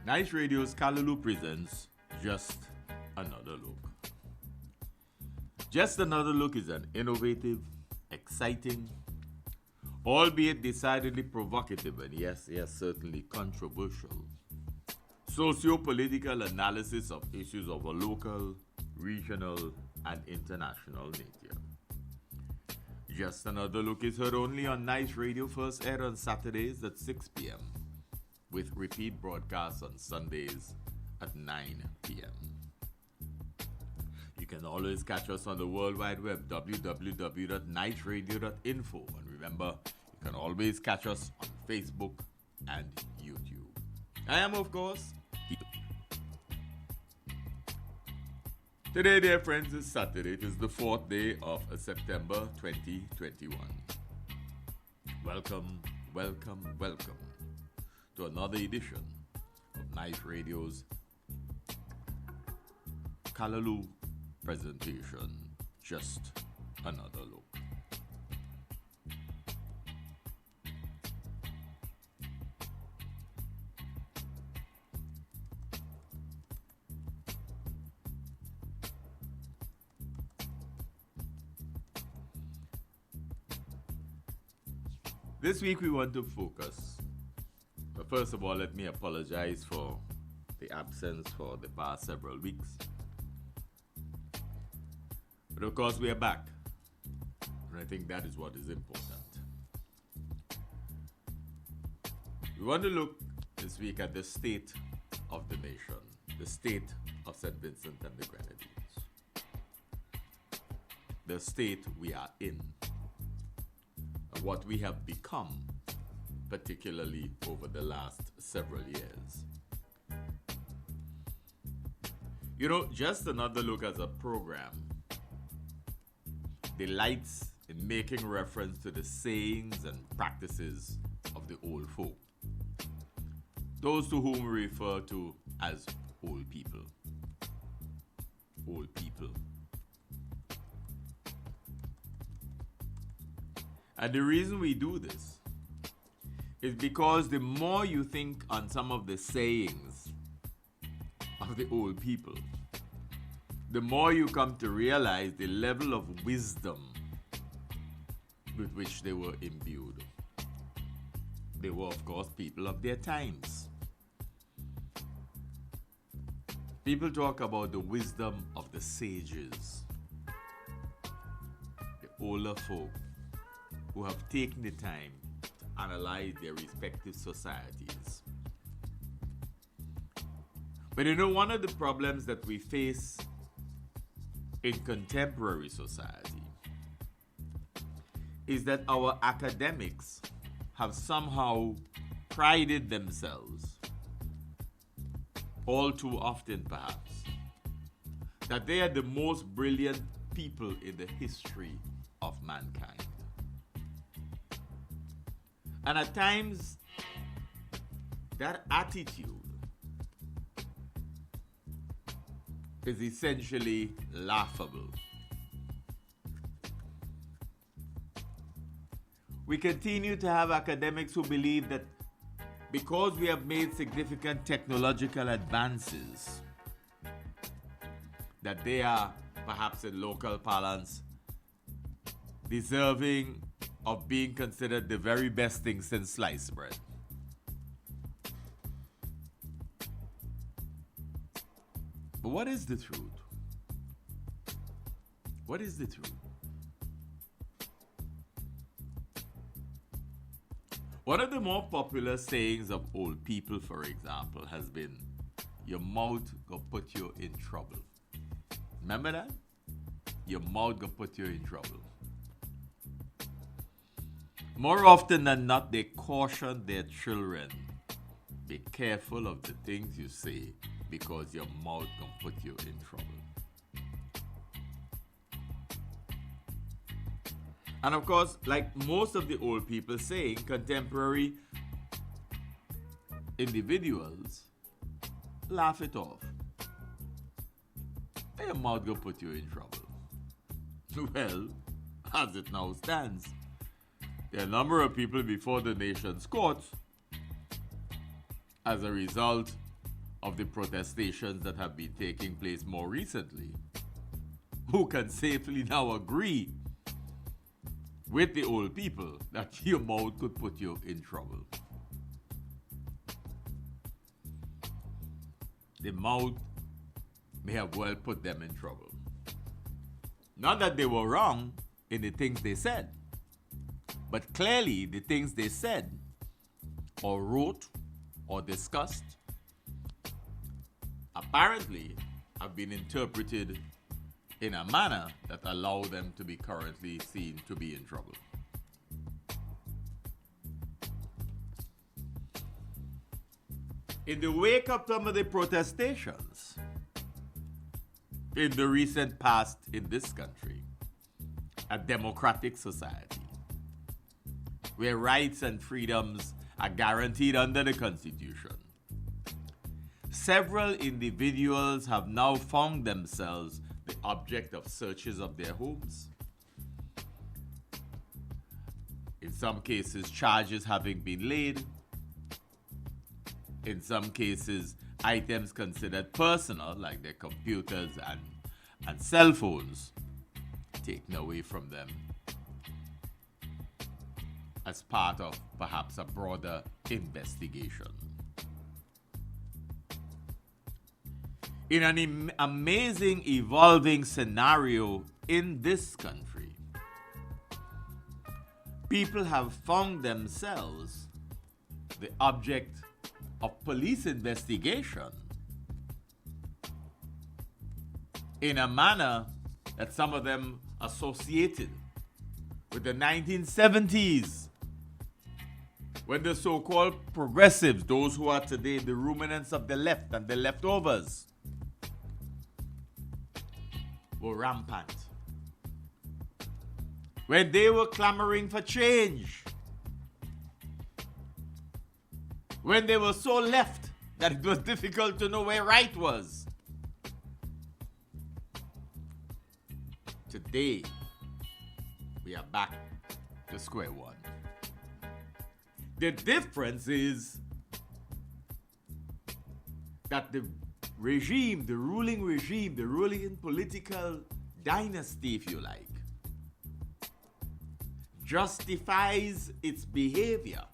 Nice Radio's Kalulu presents Just Another Look. Just Another Look is an innovative, exciting, albeit decidedly provocative and yes, certainly controversial, socio-political analysis of issues of a local, regional, and international nature. Just Another Look is heard only on Nice Radio, first aired on Saturdays at 6 p.m. with repeat broadcasts on Sundays at 9 p.m. You can always catch us on the World Wide Web, www.niceradio.info. And remember, you can always catch us on Facebook and YouTube. I am, of course, Today, dear friends, is Saturday. It is the 4th day of September 2021. Welcome to another edition of Nice Radio's Kalulu presentation, Just Another Look. This week we want to focus. But first of all, let me apologize for the absence for the past several weeks. But of course we are back. And I think that is what is important. We want to look this week at the state of the nation, the state of St. Vincent and the Grenadines. The state we are in. What we have become, particularly over the last several years. You know, Just Another Look as a program delights in making reference to the sayings and practices of the old folk, those to whom we refer to as old people. Old people. And the reason we do this is because the more you think on some of the sayings of the old people, the more you come to realize the level of wisdom with which they were imbued. They were, of course, people of their times. People talk about the wisdom of the sages, the older folk, who have taken the time to analyze their respective societies. But you know, one of the problems that we face in contemporary society is that our academics have somehow prided themselves, all too often perhaps, that they are the most brilliant people in the history of mankind. And at times, that attitude is essentially laughable. We continue to have academics who believe that because we have made significant technological advances, that they are, perhaps in local parlance, deserving of being considered the very best thing since sliced bread. But what is the truth? What is the truth? One of the more popular sayings of old people, for example, has been, your mouth go put you in trouble. Remember that? Your mouth go put you in trouble. More often than not, they caution their children, be careful of the things you say because your mouth can put you in trouble. And of course, like most of the old people saying, contemporary individuals laugh it off. Your mouth will put you in trouble. Well, as it now stands, there are a number of people before the nation's courts as a result of the protestations that have been taking place more recently, who can safely now agree with the old people that your mouth could put you in trouble. The mouth may have well put them in trouble. Not that they were wrong in the things they said, but clearly the things they said or wrote or discussed apparently have been interpreted in a manner that allow them to be currently seen to be in trouble. In the wake of some of the protestations in the recent past in this country, a democratic society where rights and freedoms are guaranteed under the Constitution, several individuals have now found themselves the object of searches of their homes. In some cases, charges having been laid. In some cases, items considered personal, like their computers and cell phones, taken away from them as part of perhaps a broader investigation. In an amazing evolving scenario in this country, people have found themselves the object of police investigation in a manner that some of them associated with the 1970s, when the so-called progressives, those who are today the ruminants of the left and the leftovers, were rampant. When they were clamoring for change. When they were so left that it was difficult to know where right was. Today, we are back to square one. The difference is that the regime, the ruling political dynasty, if you like, justifies its behavior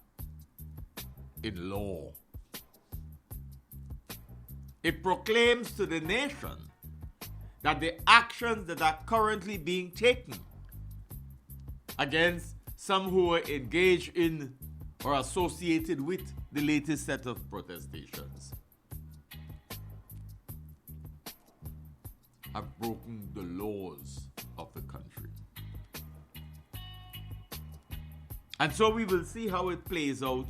in law. It proclaims to the nation that the actions that are currently being taken against some who are engaged in or associated with the latest set of protestations have broken the laws of the country. And so we will see how it plays out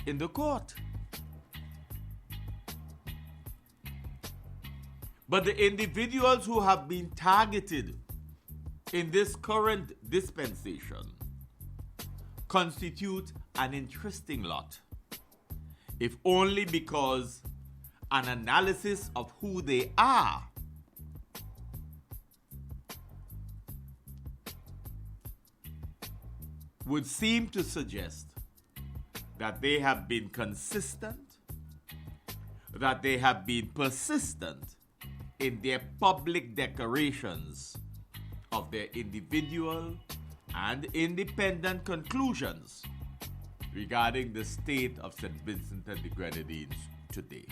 in the court. But the individuals who have been targeted in this current dispensation constitute an interesting lot, if only because an analysis of who they are would seem to suggest that they have been consistent, that they have been persistent in their public declarations of their individual and independent conclusions regarding the state of St. Vincent and the Grenadines today.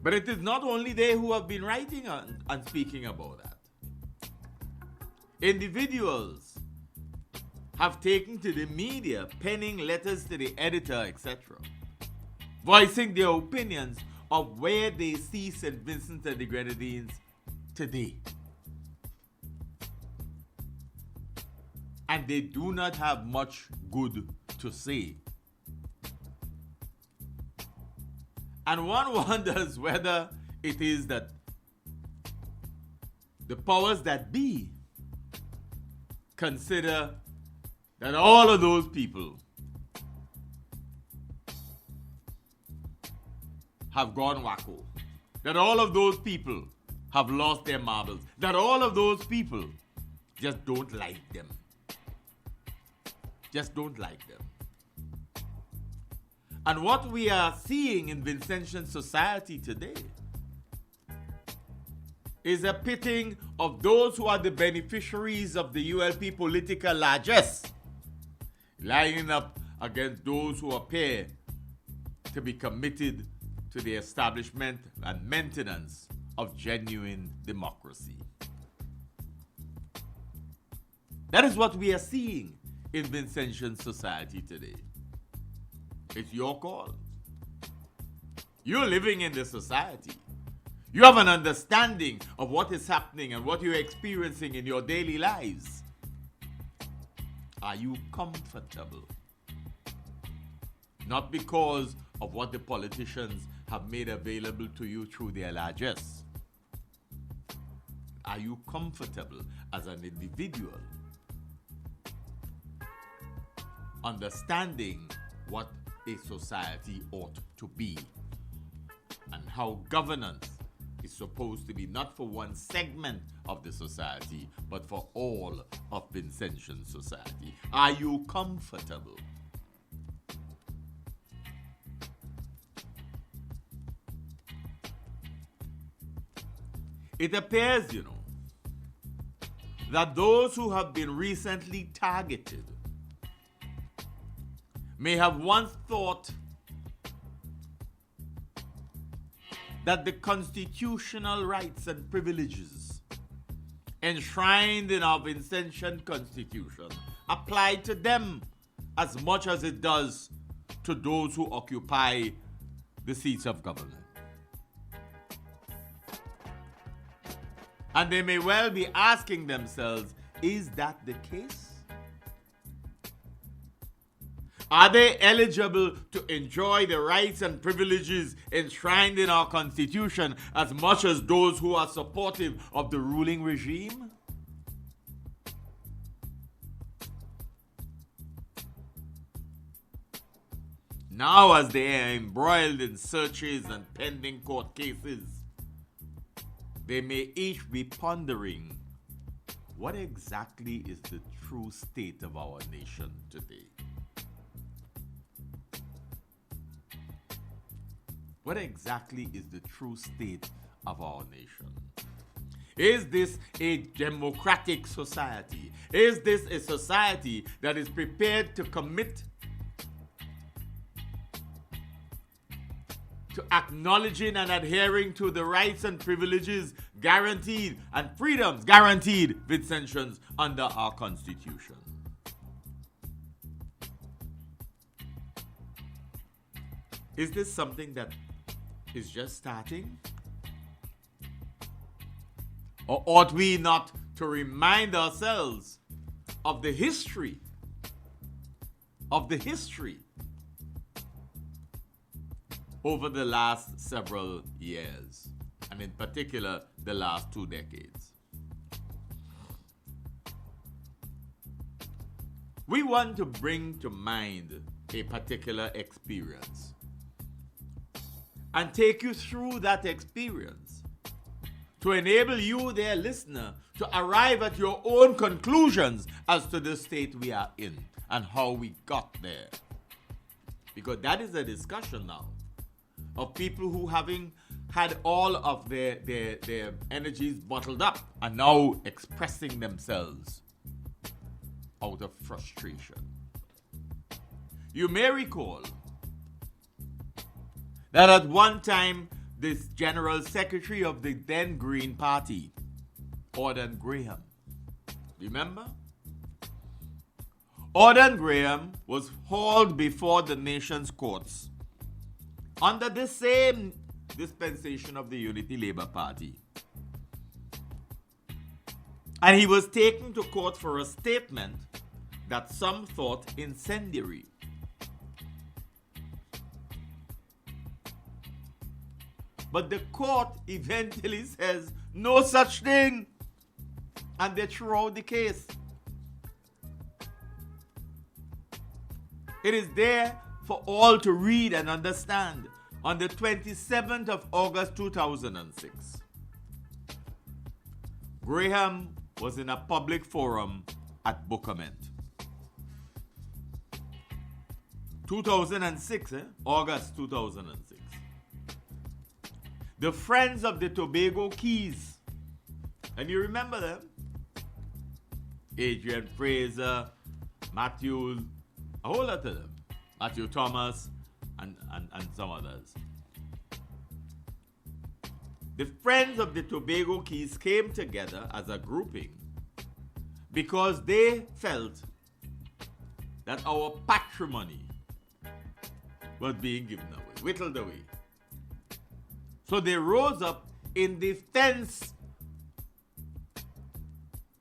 But it is not only they who have been writing and speaking about that. Individuals have taken to the media, penning letters to the editor, etc., voicing their opinions of where they see St. Vincent and the Grenadines today. And they do not have much good to say. And one wonders whether it is that the powers that be consider that all of those people have gone wacko, that all of those people have lost their marbles, that all of those people just don't like them. Just don't like them. And what we are seeing in Vincentian society today is a pitting of those who are the beneficiaries of the ULP political largesse, lining up against those who appear to be committed to the establishment and maintenance of genuine democracy. That is what we are seeing in Vincentian society today. It's your call. You're living in the society. You have an understanding of what is happening and what you're experiencing in your daily lives. Are you comfortable? Not because of what the politicians have made available to you through their largesse. Are you comfortable as an individual? Understanding what a society ought to be and how governance is supposed to be not for one segment of the society but for all of Vincentian society. Are you comfortable? It appears, that those who have been recently targeted may have once thought that the constitutional rights and privileges enshrined in our Vincentian Constitution apply to them as much as it does to those who occupy the seats of government. And they may well be asking themselves, is that the case? Are they eligible to enjoy the rights and privileges enshrined in our Constitution as much as those who are supportive of the ruling regime? Now, as they are embroiled in searches and pending court cases, they may each be pondering, what exactly is the true state of our nation today? What exactly is the true state of our nation? Is this a democratic society? Is this a society that is prepared to commit to acknowledging and adhering to the rights and privileges guaranteed and freedoms guaranteed Vincentians under our Constitution? Is this something that is just starting? Or ought we not to remind ourselves of the history over the last several years, and in particular the last 2 decades? We want to bring to mind a particular experience and take you through that experience to enable you, dear listener, to arrive at your own conclusions as to the state we are in and how we got there. Because that is a discussion now of people who, having had all of their energies bottled up, are now expressing themselves out of frustration. You may recall that at one time, this General Secretary of the then Green Party, Auden Graham, remember? Auden Graham was hauled before the nation's courts under the same dispensation of the Unity Labour Party. And he was taken to court for a statement that some thought incendiary. But the court eventually says no such thing, and they throw out the case. It is there for all to read and understand. On the 27th of August 2006, Graham was in a public forum at Buckerment 2006, August 2006. The Friends of the Tobago Keys. And you remember them? Adrian Fraser, Matthew, a whole lot of them. Matthew Thomas and some others. The Friends of the Tobago Keys came together as a grouping because they felt that our patrimony was being given away, whittled away. So they rose up in defense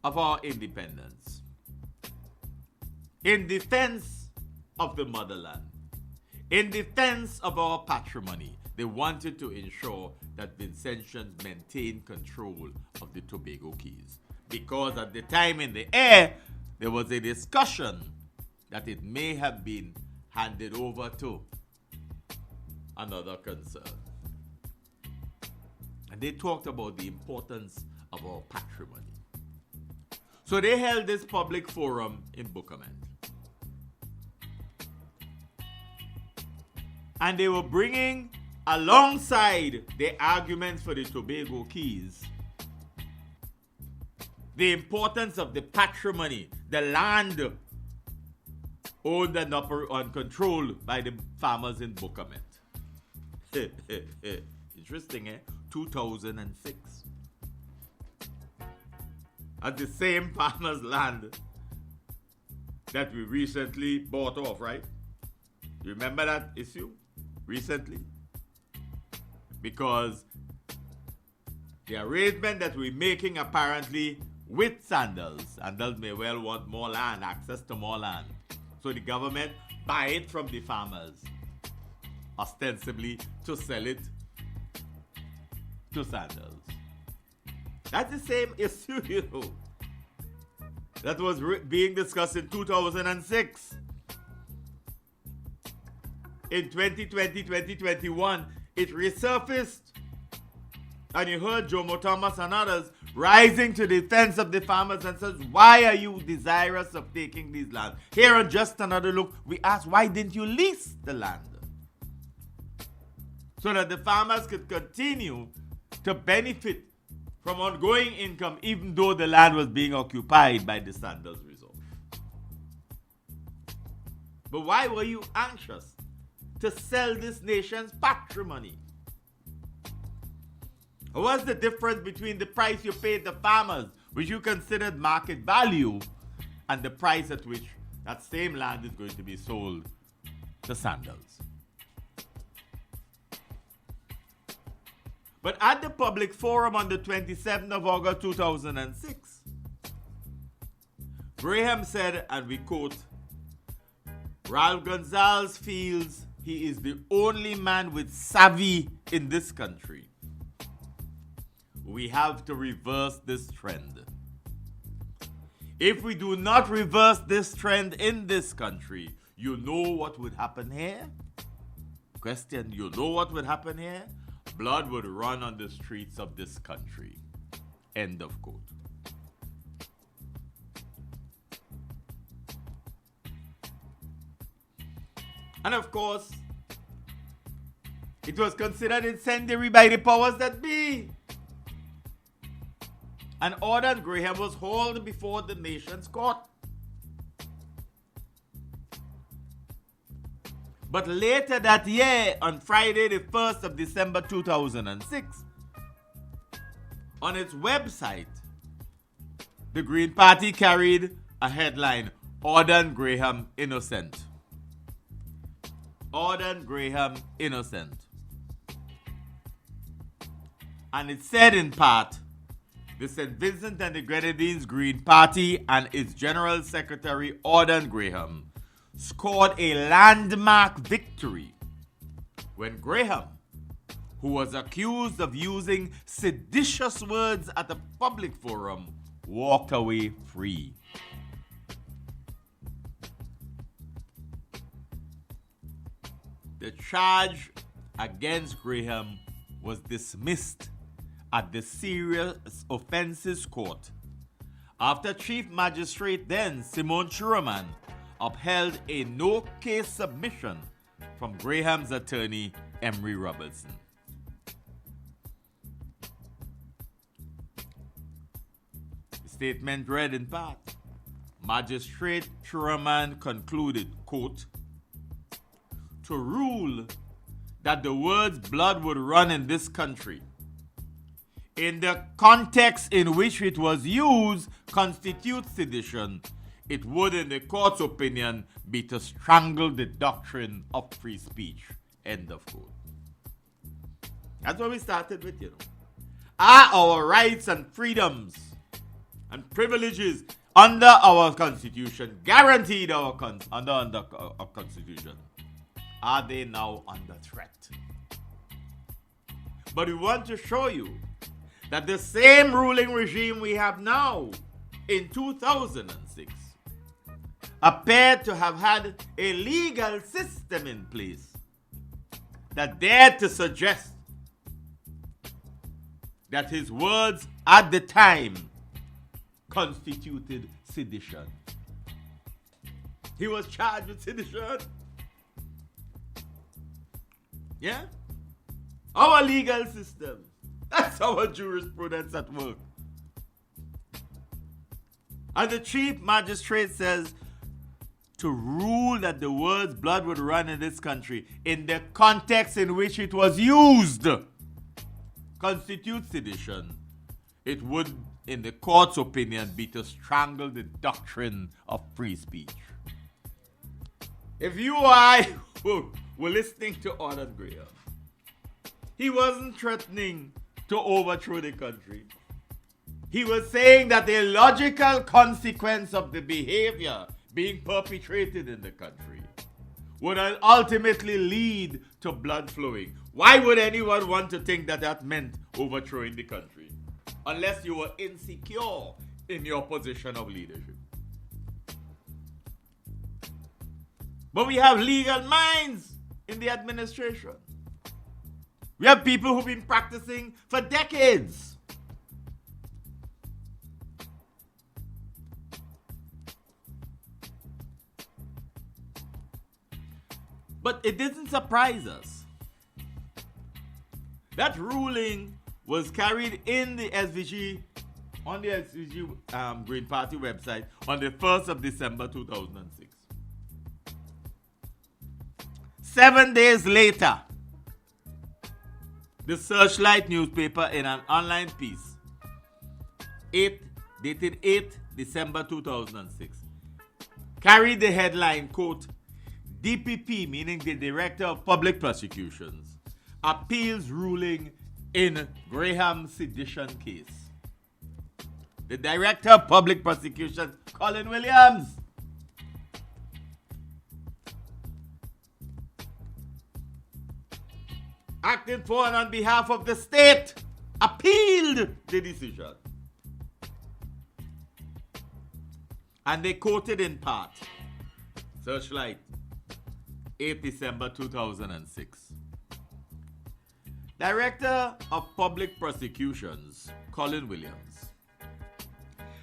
of our independence, in defense of the motherland, in defense of our patrimony. They wanted to ensure that Vincentians maintained control of the Tobago Keys. Because at the time in the air, there was a discussion that it may have been handed over to another concern. And they talked about the importance of our patrimony. So they held this public forum in Buckerman. And they were bringing alongside the arguments for the Tobago Keys the importance of the patrimony, the land owned and controlled by the farmers in Buckerman. Interesting, 2006. At the same farmer's land that we recently bought off, right? You remember that issue? Recently? Because the arrangement that we're making apparently with Sandals may well want more land, access to more land. So the government buy it from the farmers, ostensibly to sell it to Sandals. That's the same issue, you know, that was being discussed in 2006. In 2020, 2021, it resurfaced. And you heard Jomo Thomas and others rising to the defense of the farmers and says, why are you desirous of taking these lands? Here on Just Another Look, we ask, why didn't you lease the land? So that the farmers could continue to benefit from ongoing income, even though the land was being occupied by the Sandals Resort. But why were you anxious to sell this nation's patrimony? What's the difference between the price you paid the farmers, which you considered market value, and the price at which that same land is going to be sold to Sandals? But at the public forum on the 27th of August 2006, Graham said, and we quote, Ralph Gonzalez feels he is the only man with savvy in this country. We have to reverse this trend. If we do not reverse this trend in this country, you know what would happen here? Question, you know what would happen here? Blood would run on the streets of this country. End of quote. And of course, it was considered incendiary by the powers that be. And Ordan Graham was hauled before the nation's court. But later that year, on Friday the 1st of December 2006, on its website, the Green Party carried a headline, Ordan Graham innocent. Ordan Graham innocent. And it said in part, the St. Vincent and the Grenadines Green Party and its General Secretary Ordan Graham scored a landmark victory when Graham, who was accused of using seditious words at a public forum, walked away free. The charge against Graham was dismissed at the Serious Offences Court after Chief Magistrate then Simon Schureman upheld a no-case submission from Graham's attorney, Emery Robertson. The statement read in part, Magistrate Sherman concluded, quote, to rule that the words blood would run in this country, in the context in which it was used, constitutes sedition, it would, in the court's opinion, be to strangle the doctrine of free speech. End of quote. That's what we started with, Are our rights and freedoms and privileges under our Constitution guaranteed under our Constitution? Are they now under threat? But we want to show you that the same ruling regime we have now in 2006 appeared to have had a legal system in place that dared to suggest that his words at the time constituted sedition. He was charged with sedition. Yeah? Our legal system. That's our jurisprudence at work. And the Chief Magistrate says to rule that the words blood would run in this country in the context in which it was used constitutes sedition. It would, in the court's opinion, be to strangle the doctrine of free speech. If you or I were listening to Arden Graham, he wasn't threatening to overthrow the country. He was saying that a logical consequence of the behavior being perpetrated in the country would ultimately lead to blood flowing. Why would anyone want to think that that meant overthrowing the country? Unless you were insecure in your position of leadership. But we have legal minds in the administration. We have people who've been practicing for decades. But it didn't surprise us. That ruling was carried in the SVG, on the SVG Green Party website on the 1st of December 2006. 7 days later, the Searchlight newspaper, in an online piece, dated 8 December 2006, carried the headline, quote, DPP, meaning the Director of Public Prosecutions, appeals ruling in Graham sedition case. The Director of Public Prosecutions, Colin Williams, acting for and on behalf of the state, appealed the decision. And they quoted in part, Searchlight, 8 December 2006. Director of Public Prosecutions, Colin Williams,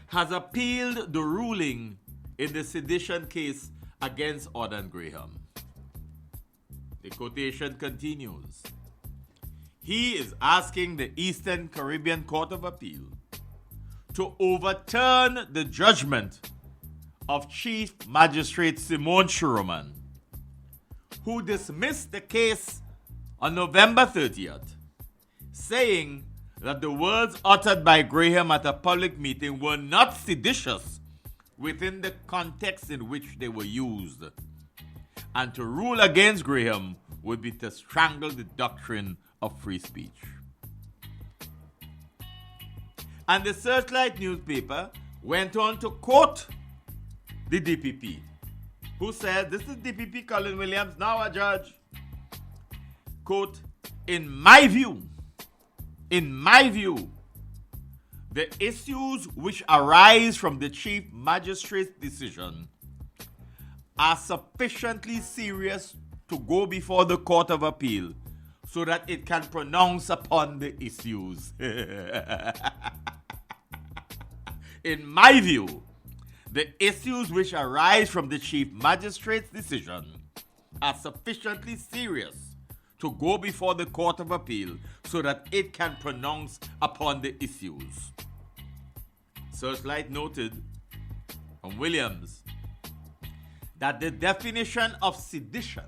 has appealed the ruling in the sedition case against Arden Graham. The quotation continues. He is asking the Eastern Caribbean Court of Appeal to overturn the judgment of Chief Magistrate Simone Sherman, who dismissed the case on November 30th, saying that the words uttered by Graham at a public meeting were not seditious within the context in which they were used, and to rule against Graham would be to strangle the doctrine of free speech. And the Searchlight newspaper went on to quote the DPP, who said, this is DPP Colin Williams, now a judge, quote, in my view, the issues which arise from the Chief Magistrate's decision are sufficiently serious to go before the Court of Appeal so that it can pronounce upon the issues. In my view, The issues which arise from the Chief Magistrate's decision are sufficiently serious to go before the Court of Appeal so that it can pronounce upon the issues. Searchlight noted from Williams that the definition of sedition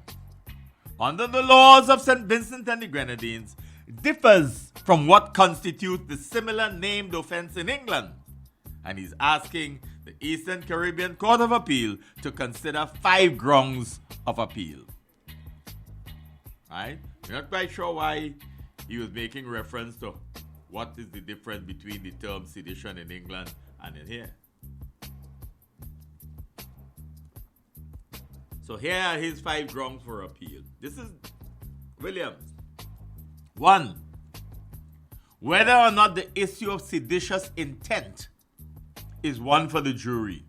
under the laws of St. Vincent and the Grenadines differs from what constitutes the similar named offense in England, and he's asking the Eastern Caribbean Court of Appeal to consider 5 grounds of appeal. Right? We're not quite sure why he was making reference to what is the difference between the term sedition in England and in here. So here are his 5 grounds for appeal. This is Williams. 1. Whether or not the issue of seditious intent is one for the jury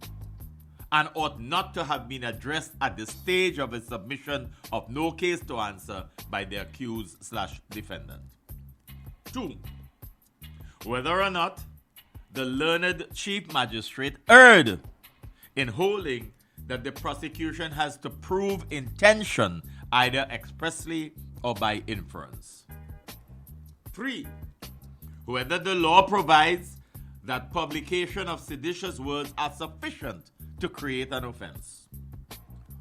and ought not to have been addressed at the stage of a submission of no case to answer by the accused/defendant. 2. Whether or not the learned Chief Magistrate erred in holding that the prosecution has to prove intention either expressly or by inference. 3. Whether the law provides that publication of seditious words are sufficient to create an offense.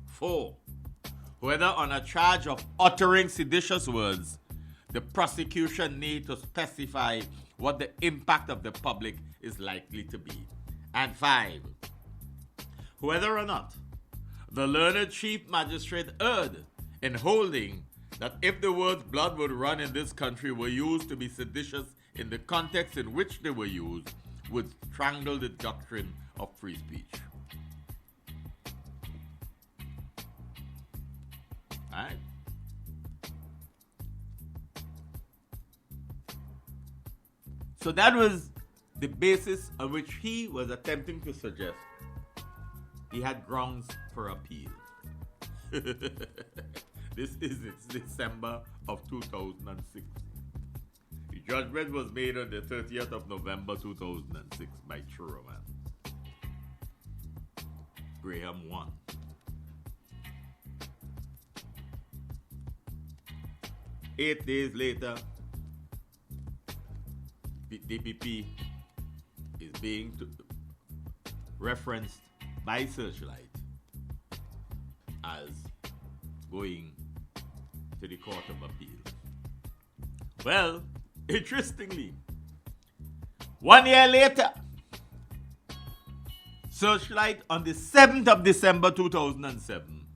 4. Whether on a charge of uttering seditious words, the prosecution need to specify what the impact of the public is likely to be. And 5. Whether or not the learned Chief Magistrate erred in holding that if the words blood would run in this country were used to be seditious in the context in which they were used, would strangle the doctrine of free speech. Alright? So that was the basis on which he was attempting to suggest he had grounds for appeal. This is December of 2006. The judgment was made on the 30th of November 2006 by Churaman. Graham won. Eight days later, the DPP is being referenced by Searchlight as going to the Court of Appeal. Well, interestingly, 1 year later, Searchlight on the 7th of December 2007,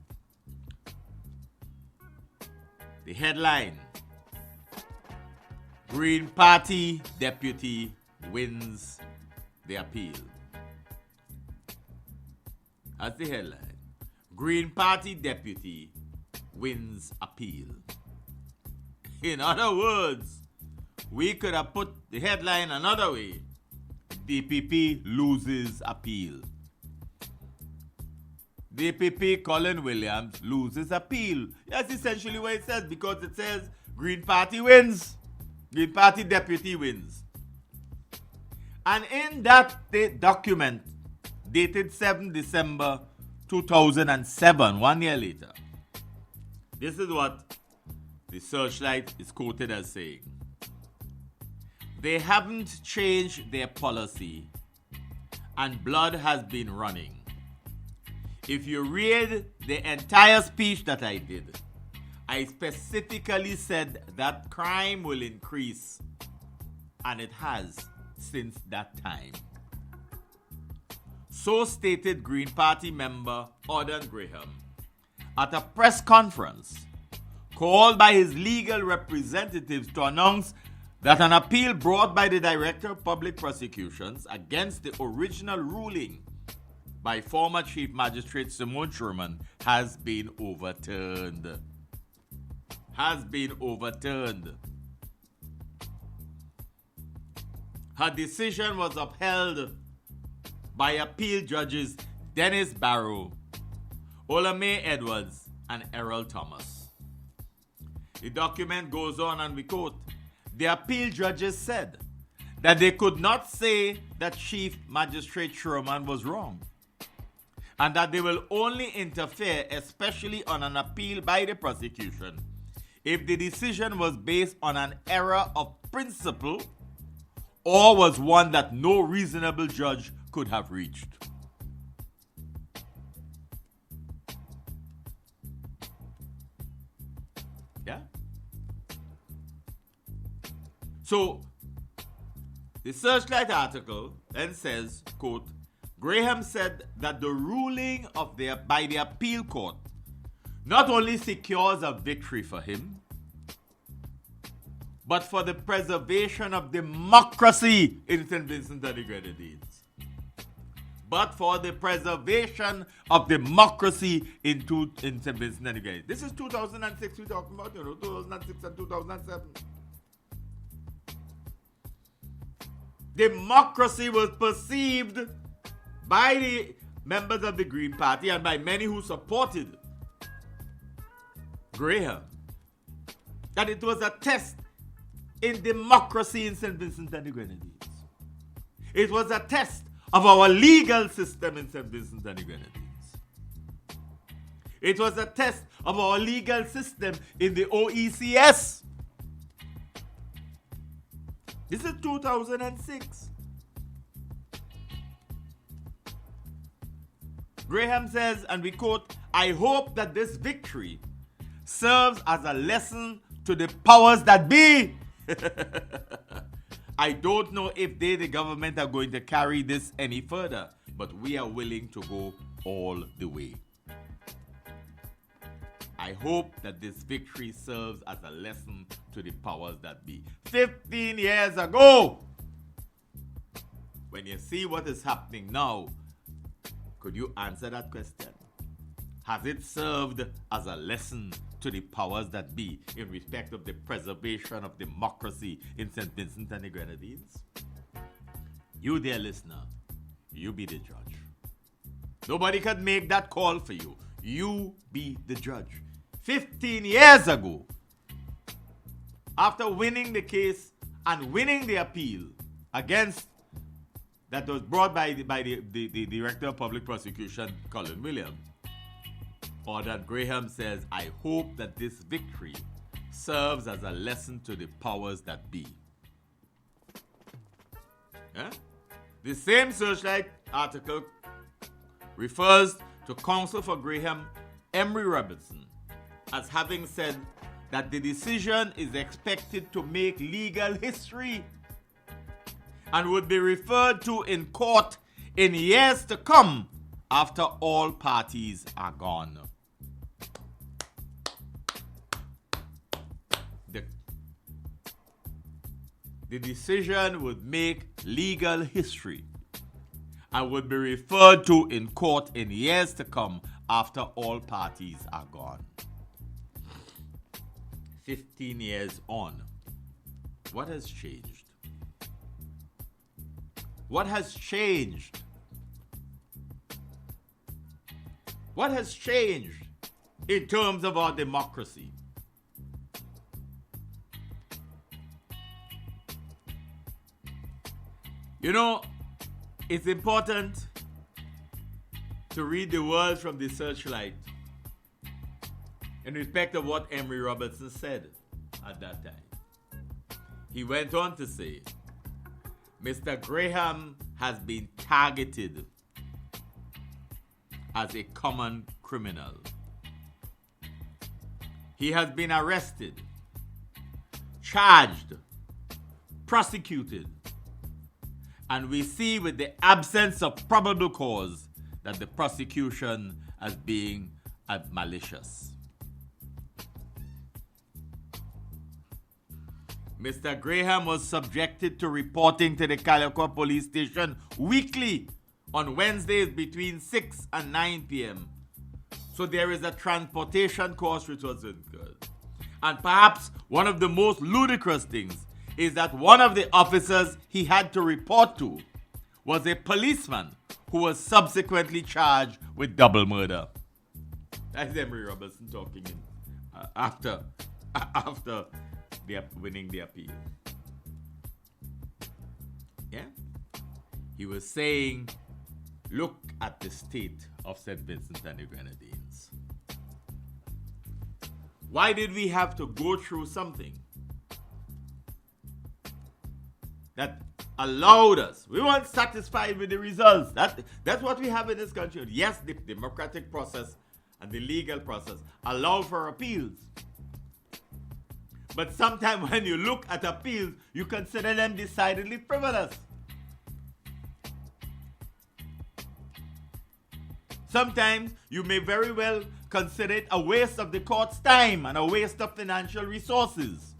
the headline, Green Party deputy wins the appeal. That's the headline. Green Party deputy wins appeal. In other words, we could have put the headline another way. DPP loses appeal. DPP Colin Williams loses appeal. That's essentially what it says, because it says Green Party wins. Green Party deputy wins. And in that document, dated 7 December 2007, 1 year later, this is what the Searchlight is quoted as saying. They haven't changed their policy and blood has been running. If you read the entire speech that I did, I specifically said that crime will increase, and it has since that time. So stated Green Party member Auden Graham at a press conference called by his legal representatives to announce that an appeal brought by the Director of Public Prosecutions against the original ruling by former Chief Magistrate Simone Sherman has been overturned. Her decision was upheld by appeal judges Dennis Barrow, Olame Edwards, and Errol Thomas. The document goes on, and we quote, the appeal judges said that they could not say that Chief Magistrate Sherman was wrong. and that they will only interfere, especially on an appeal by the prosecution, if the decision was based on an error of principle or was one that no reasonable judge could have reached. Yeah? So, the Searchlight article then says, quote, Graham said that the ruling by the appeal court not only secures a victory for him, but for the preservation of democracy in St. Vincent and the Grenadines. But for the preservation of democracy in St. Vincent and the Grenadines. This is 2006 we're talking about, 2006 and 2007. Democracy was perceived by the members of the Green Party and by many who supported Graham that it was a test in democracy in St. Vincent and the Grenadines. It was a test of our legal system in St. Vincent and the Grenadines. It was a test of our legal system in the OECS. This is 2006. Graham says, and we quote, I hope that this victory serves as a lesson to the powers that be. I don't know if they, the government, are going to carry this any further, but we are willing to go all the way. I hope that this victory serves as a lesson to the powers that be. 15 years ago, when you see what is happening now, could you answer that question? Has it served as a lesson to the powers that be in respect of the preservation of democracy in St. Vincent and the Grenadines? You, dear listener, you be the judge. Nobody can make that call for you. You be the judge. 15 years ago, after winning the case and winning the appeal against that was brought by the Director of Public Prosecution, Colin Williams, or that Graham says, I hope that this victory serves as a lesson to the powers that be. Yeah? The same Searchlight article refers to counsel for Graham, Emery Robertson, as having said that the decision is expected to make legal history and would be referred to in court in years to come after all parties are gone. The decision would make legal history and would be referred to in court in years to come after all parties are gone. 15 years on, what has changed? What has changed? What has changed in terms of our democracy? You know, it's important to read the words from the Searchlight in respect of what Emery Robertson said at that time. He went on to say, Mr. Graham has been targeted as a common criminal. He has been arrested, charged, prosecuted, and we see with the absence of probable cause that the prosecution as being malicious. Mr. Graham was subjected to reporting to the Calico police station weekly on Wednesdays between 6 and 9 p.m. So there is a transportation cost which was incurred. And perhaps one of the most ludicrous things is that one of the officers he had to report to was a policeman who was subsequently charged with double murder. That's Emery Robertson talking after winning the appeal. Yeah? He was saying Look at the state of St. Vincent and the Grenadines. Why did we have to go through something that allowed us? We weren't satisfied with the results. That's what we have in this country. Yes, the democratic process and the legal process allow for appeals. But sometimes when you look at appeals, you consider them decidedly frivolous. Sometimes you may very well consider it a waste of the court's time and a waste of financial resources,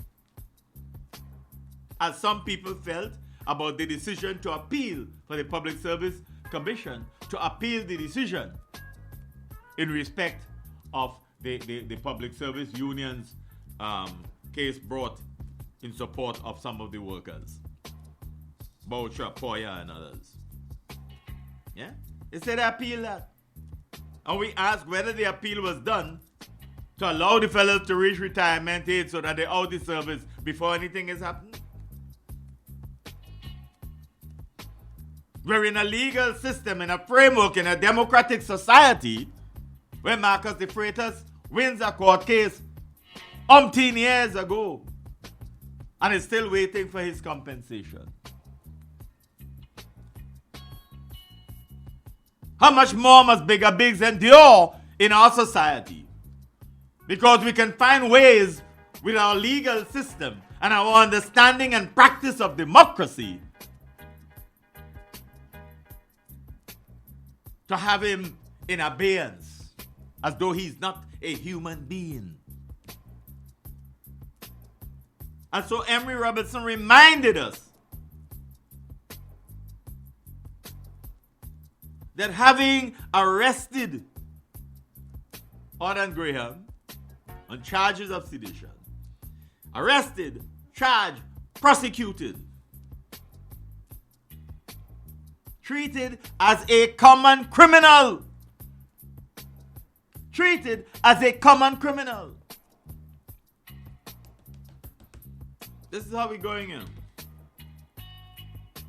as some people felt about the decision to appeal for the Public Service Commission to appeal the decision in respect of the Public Service Union's case brought in support of some of the workers, Boucher, Poya, and others. Yeah? They said they appeal that. And we asked whether the appeal was done to allow the fellows to reach retirement age so that they're out of service before anything has happened. We're in a legal system, in a framework, in a democratic society where Marcus de Freitas wins a court case umpteen years ago and is still waiting for his compensation. How much more must bigger bigs endure in our society? Because we can find ways with our legal system and our understanding and practice of democracy to have him in abeyance as though he's not a human being. And so Emory Robertson reminded us that having arrested Arden Graham on charges of sedition, arrested, charged, prosecuted, treated as a common criminal, This is how we're going in.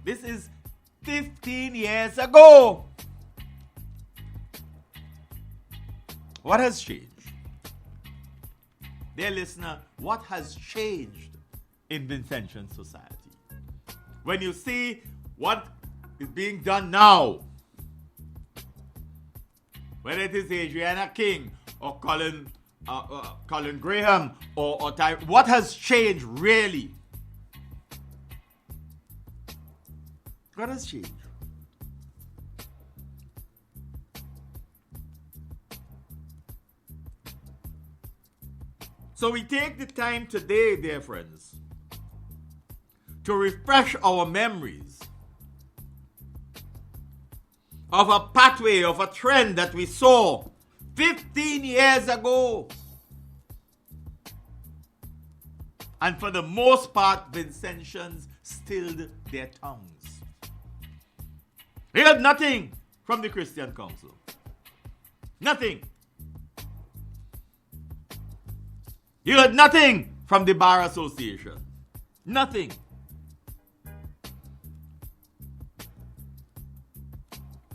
This is 15 years ago. What has changed? Dear listener, what has changed in Vincentian society? When you see what is being done now, whether it is Adriana King or Colin Graham or Ty, what has changed really? What has changed? So we take the time today, dear friends, to refresh our memories of a pathway, of a trend that we saw 15 years ago. And for the most part, Vincentians stilled their tongues. They heard nothing from the Christian Council. Nothing. You heard nothing from the Bar Association. Nothing.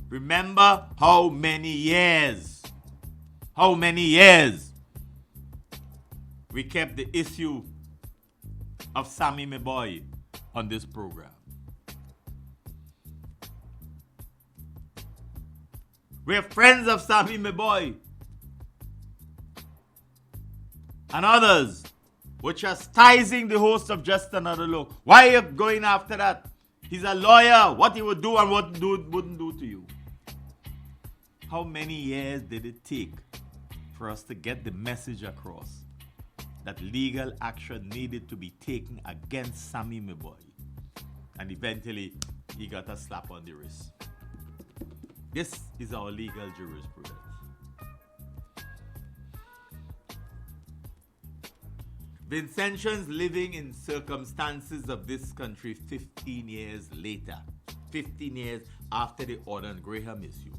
Remember how many years we kept the issue of Sammy Meboy on this program. We're friends of Sammy Meboy. And others were chastising the host of Just Another Look. Why are you going after that? He's a lawyer. What he would do and what wouldn't do to you. How many years did it take for us to get the message across that legal action needed to be taken against Sammy Meboy? And eventually, he got a slap on the wrist. This is our legal jurisprudence. Vincentians living in circumstances of this country 15 years later, 15 years after the Arden Graham issue,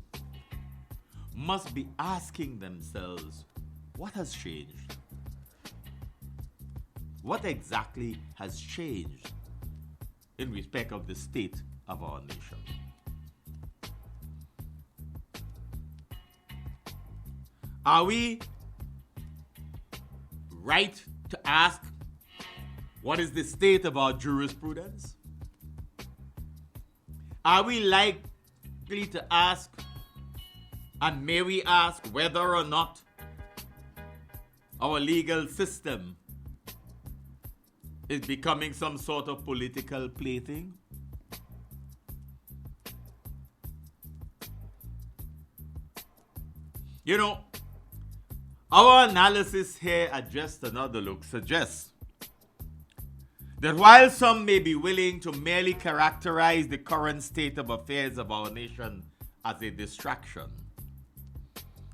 must be asking themselves, what has changed? What exactly has changed in respect of the state of our nation? Are we right to ask what is the state of our jurisprudence? Are we likely to ask, and may we ask, whether or not our legal system is becoming some sort of political plaything? You know, our analysis here at Just Another Look suggests that while some may be willing to merely characterize the current state of affairs of our nation as a distraction,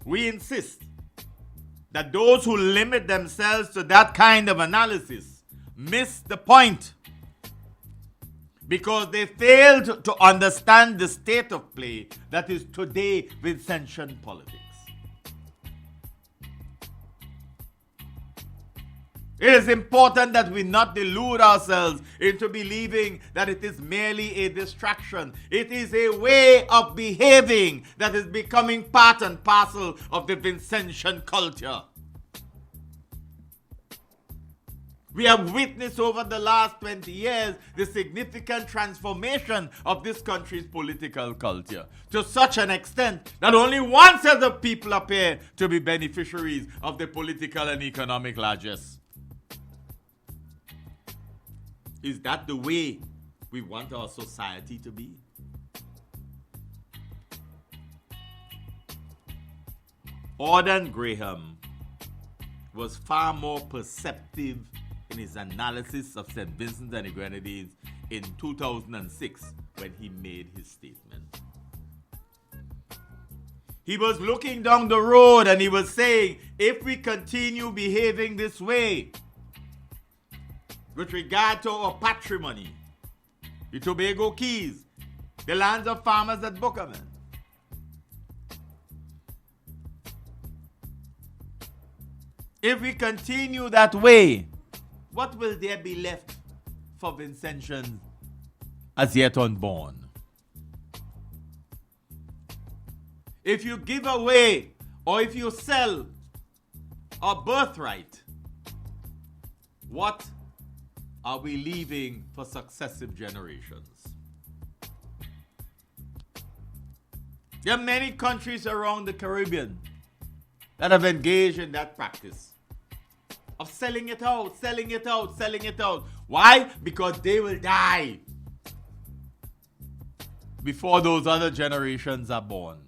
we insist that those who limit themselves to that kind of analysis miss the point, because they failed to understand the state of play that is today Vincentian politics. It is important that we not delude ourselves into believing that it is merely a distraction. It is a way of behaving that is becoming part and parcel of the Vincentian culture. We have witnessed over the last 20 years the significant transformation of this country's political culture, to such an extent that only one set of people appear to be beneficiaries of the political and economic largesse. Is that the way we want our society to be? Auden Graham was far more perceptive in his analysis of St. Vincent and the Grenadines in 2006 when he made his statement. He was looking down the road and he was saying, if we continue behaving this way with regard to our patrimony, the Tobago Keys, the lands of farmers at Buchanan, if we continue that way, what will there be left for Vincentians as yet unborn? If you give away or if you sell our birthright, what are we leaving for successive generations? There are many countries around the Caribbean that have engaged in that practice of selling it out, selling it out, selling it out. Why? Because they will die before those other generations are born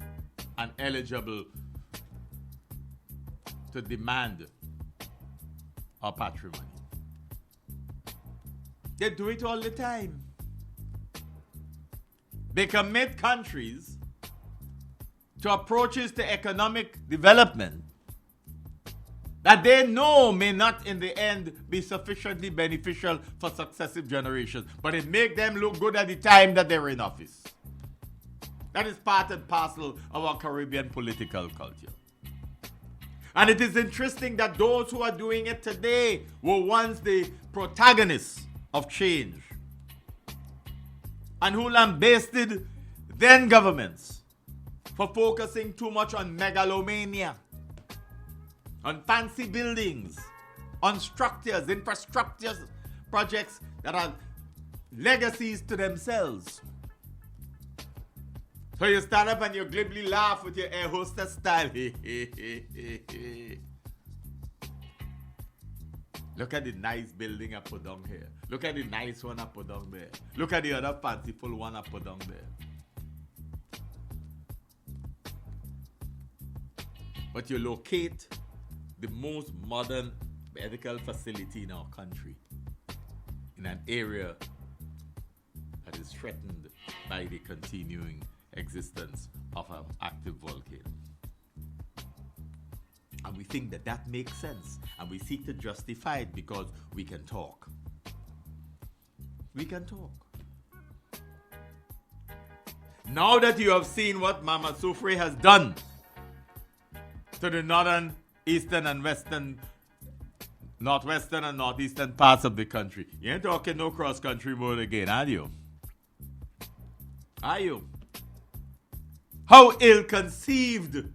and eligible to demand our patrimony. They do it all the time. They commit countries to approaches to economic development that they know may not in the end be sufficiently beneficial for successive generations, but it makes them look good at the time that they're in office. That is part and parcel of our Caribbean political culture. And it is interesting that those who are doing it today were once the protagonists of change and who lambasted then governments for focusing too much on megalomania, on fancy buildings, on structures, infrastructure projects that are legacies to themselves. So you stand up and you glibly laugh with your air hostess style. Look at the nice building I put down here. Look at the nice one I put down there. Look at the other fanciful one I put down there. But you locate the most modern medical facility in our country in an area that is threatened by the continuing existence of an active volcano. And we think that that makes sense, and we seek to justify it because we can talk. We can talk. Now that you have seen what Mama Soufri has done to the northern, eastern, and western, northwestern, and northeastern parts of the country, you ain't talking no cross-country road again, are you? Are you? How ill-conceived,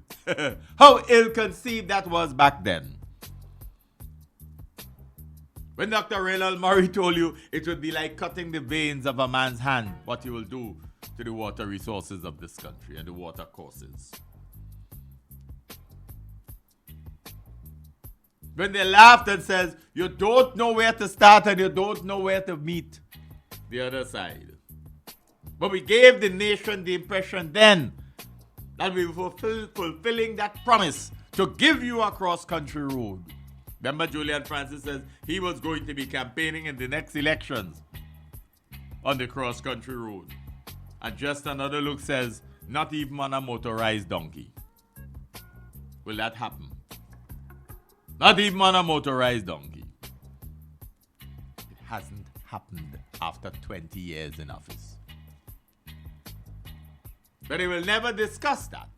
how ill-conceived that was back then. When Dr. Rayland Murray told you it would be like cutting the veins of a man's hand, what he will do to the water resources of this country and the water courses. When they laughed and says, you don't know where to start and you don't know where to meet the other side. But we gave the nation the impression then that we were fulfilling that promise to give you a cross-country road. Remember, Julian Francis says he was going to be campaigning in the next elections on the cross-country road. And just another look says, not even on a motorized donkey. Will that happen? Not even on a motorized donkey. It hasn't happened after 20 years in office. But they will never discuss that.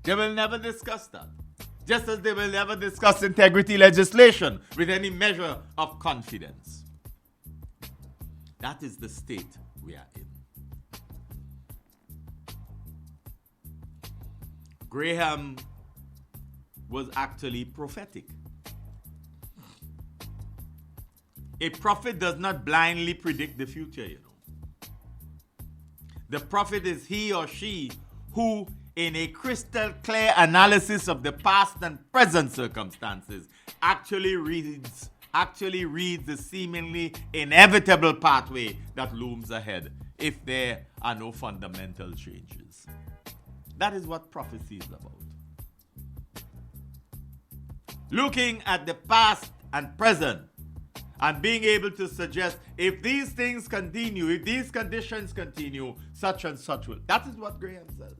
They will never discuss that. Just as they will never discuss integrity legislation with any measure of confidence. That is the state we are in. Graham was actually prophetic. A prophet does not blindly predict the future, you know. The prophet is he or she who, in a crystal clear analysis of the past and present circumstances, actually reads the seemingly inevitable pathway that looms ahead if there are no fundamental changes. That is what prophecy is about. Looking at the past and present and being able to suggest if these things continue, if these conditions continue, such and such will. That is what Graham said.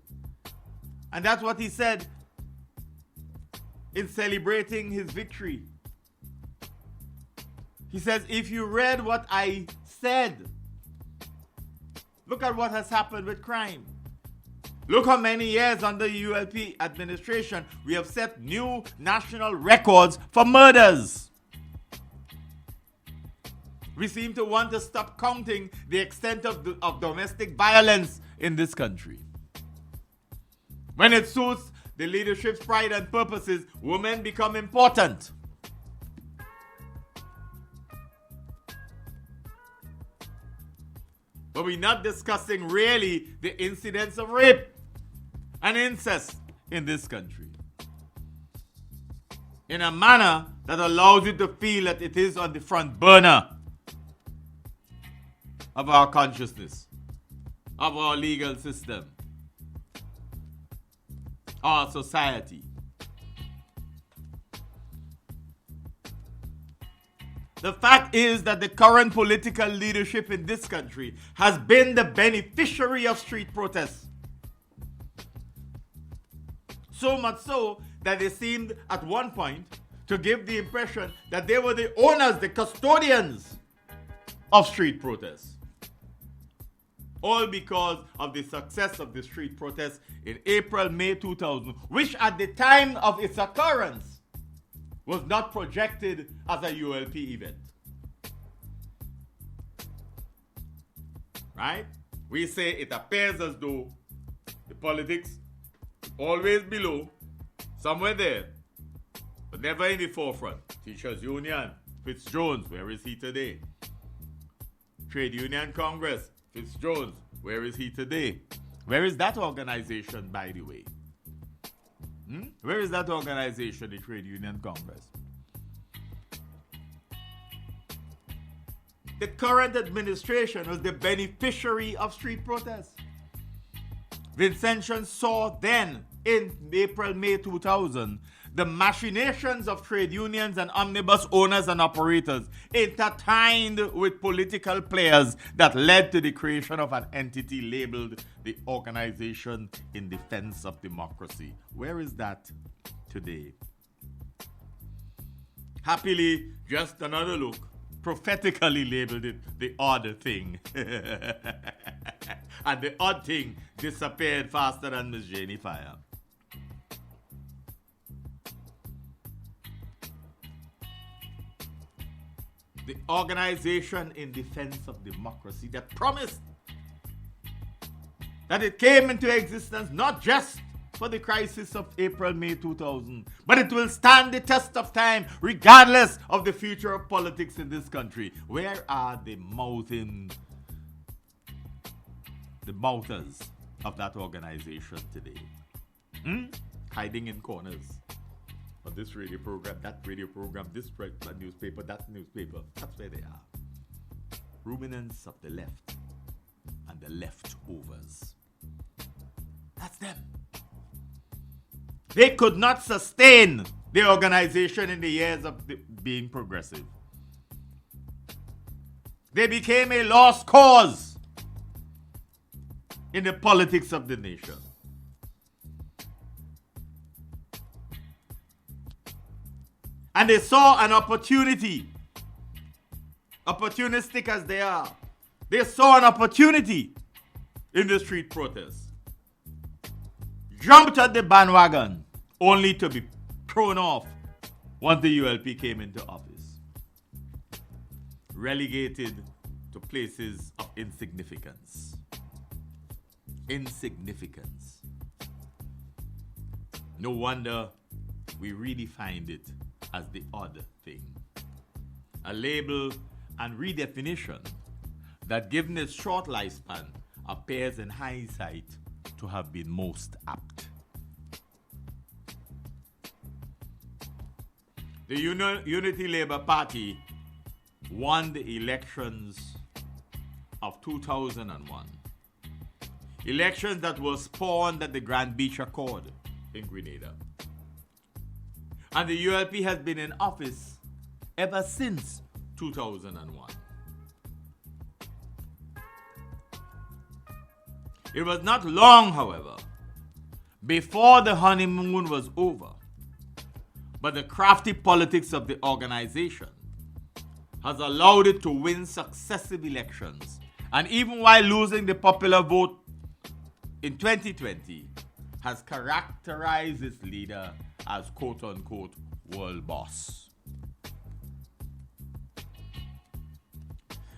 And that's what he said in celebrating his victory. He says, if you read what I said, look at what has happened with crime. Look how many years under the ULP administration we have set new national records for murders. We seem to want to stop counting the extent of domestic violence in this country. When it suits the leadership's pride and purposes, women become important. But we're not discussing really the incidents of rape and incest in this country in a manner that allows you to feel that it is on the front burner of our consciousness, of our legal system, our society. The fact is that the current political leadership in this country has been the beneficiary of street protests. So much so that they seemed at one point to give the impression that they were the owners, the custodians of street protests. All because of the success of the street protests in April, May 2000, which at the time of its occurrence was not projected as a ULP event. Right? We say it appears as though the politics always below, somewhere there, but never in the forefront. Teachers Union, Fitzjones, where is he today? Trade Union Congress, Fitzjones, where is he today? Where is that organization, by the way? Where is that organization, the Trade Union Congress? The current administration was the beneficiary of street protests. Vincentian saw then, in April, May 2000, the machinations of trade unions and omnibus owners and operators intertwined with political players that led to the creation of an entity labeled the Organization in Defense of Democracy. Where is that today? Happily, just another look prophetically labeled it the odd thing. And the odd thing disappeared faster than Miss Janie Fire. The Organization in Defense of Democracy that promised that it came into existence not just for the crisis of April, May 2000, but it will stand the test of time regardless of the future of politics in this country. Where are the mouters of that organization today? Hiding in corners of this radio program, that radio program, this newspaper, that newspaper. That's where they are. Ruminants of the left and the leftovers. That's them. They could not sustain the organization in the years of being progressive. They became a lost cause in the politics of the nation. And they saw an opportunity, opportunistic as they are. They saw an opportunity in the street protests. Jumped at the bandwagon, only to be thrown off once the ULP came into office. Relegated to places of insignificance. Insignificance. No wonder we redefined it as the odd thing. A label and redefinition that, given its short lifespan, appears in hindsight to have been most apt. The Unity Labour Party won the elections of 2001. Elections that were spawned at the Grand Beach Accord in Grenada. And the ULP has been in office ever since 2001. It was not long, however, before the honeymoon was over, but the crafty politics of the organization has allowed it to win successive elections, and even while losing the popular vote in 2020, has characterized its leader as quote-unquote world boss.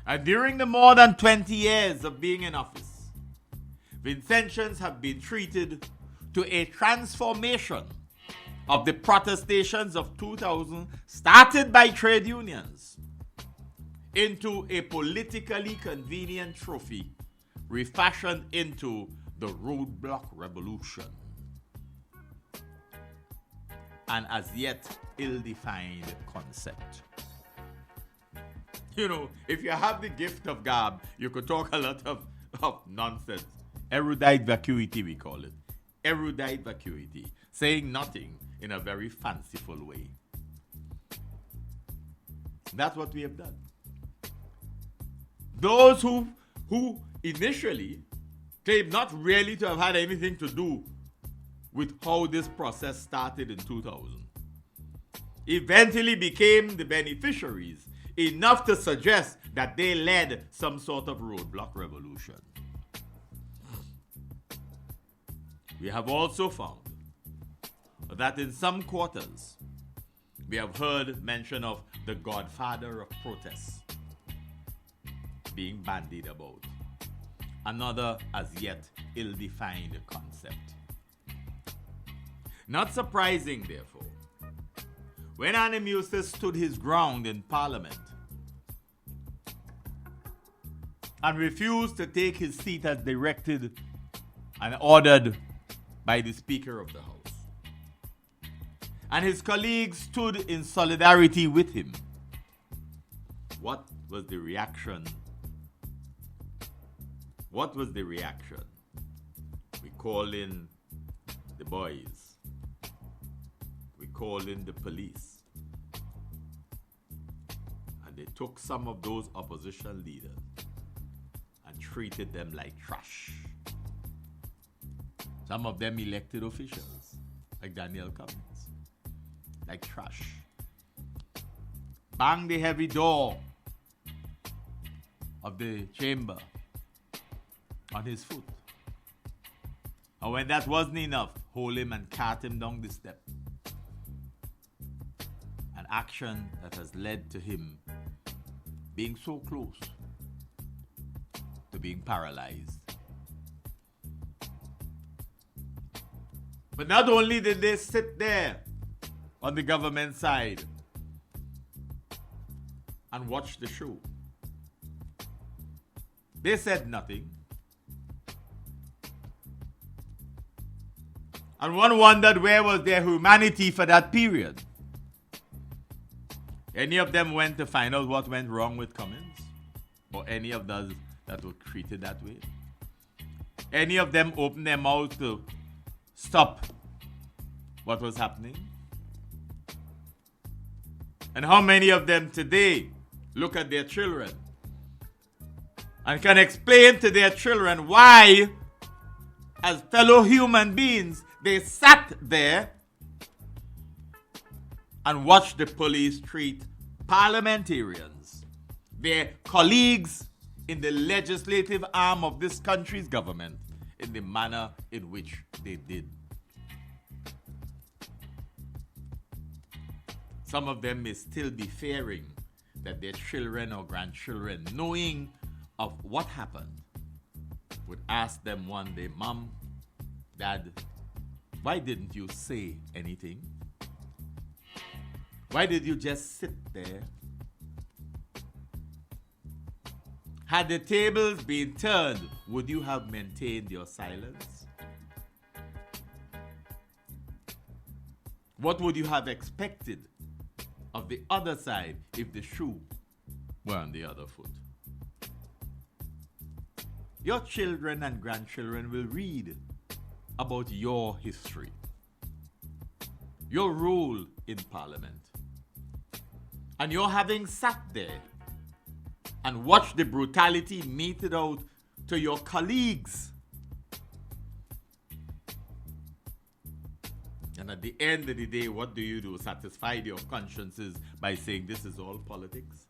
And during the more than 20 years of being in office, Vincentians have been treated to a transformation of the protestations of 2000, started by trade unions, into a politically convenient trophy refashioned into the roadblock revolution. An as yet ill-defined concept. You know, if you have the gift of gab, you could talk a lot of nonsense. Erudite vacuity, we call it. Erudite vacuity. Saying nothing in a very fanciful way. That's what we have done. Those who initially claimed not really to have had anything to do with how this process started in 2000, eventually became the beneficiaries enough to suggest that they led some sort of roadblock revolution. We have also found that in some quarters, we have heard mention of the godfather of protests being bandied about. Another as yet ill-defined concept. Not surprising, therefore, when Animusis stood his ground in Parliament and refused to take his seat as directed and ordered by the Speaker of the House, and his colleagues stood in solidarity with him. What was the reaction? What was the reaction? We called in the boys. We called in the police. And they took some of those opposition leaders and treated them like trash. Some of them elected officials, like Daniel Cummins, like trash. Bang the heavy door of the chamber on his foot. And when that wasn't enough, hold him and cart him down the step. An action that has led to him being so close to being paralyzed. But not only did they sit there on the government side and watch the show, they said nothing. And one wondered, where was their humanity for that period? Any of them went to find out what went wrong with Cummins? Or any of those that were treated that way? Any of them opened their mouths to stop what was happening? And how many of them today look at their children and can explain to their children why, as fellow human beings, they sat there and watched the police treat parliamentarians, their colleagues in the legislative arm of this country's government, in the manner in which they did. Some of them may still be fearing that their children or grandchildren, knowing of what happened, would ask them one day, Mom, Dad, why didn't you say anything? Why did you just sit there? Had the tables been turned, would you have maintained your silence? What would you have expected of the other side if the shoe were on the other foot? Your children and grandchildren will read about your history, your role in Parliament, and your having sat there and watched the brutality meted out to your colleagues. And at the end of the day, what do you do? Satisfy your consciences by saying this is all politics?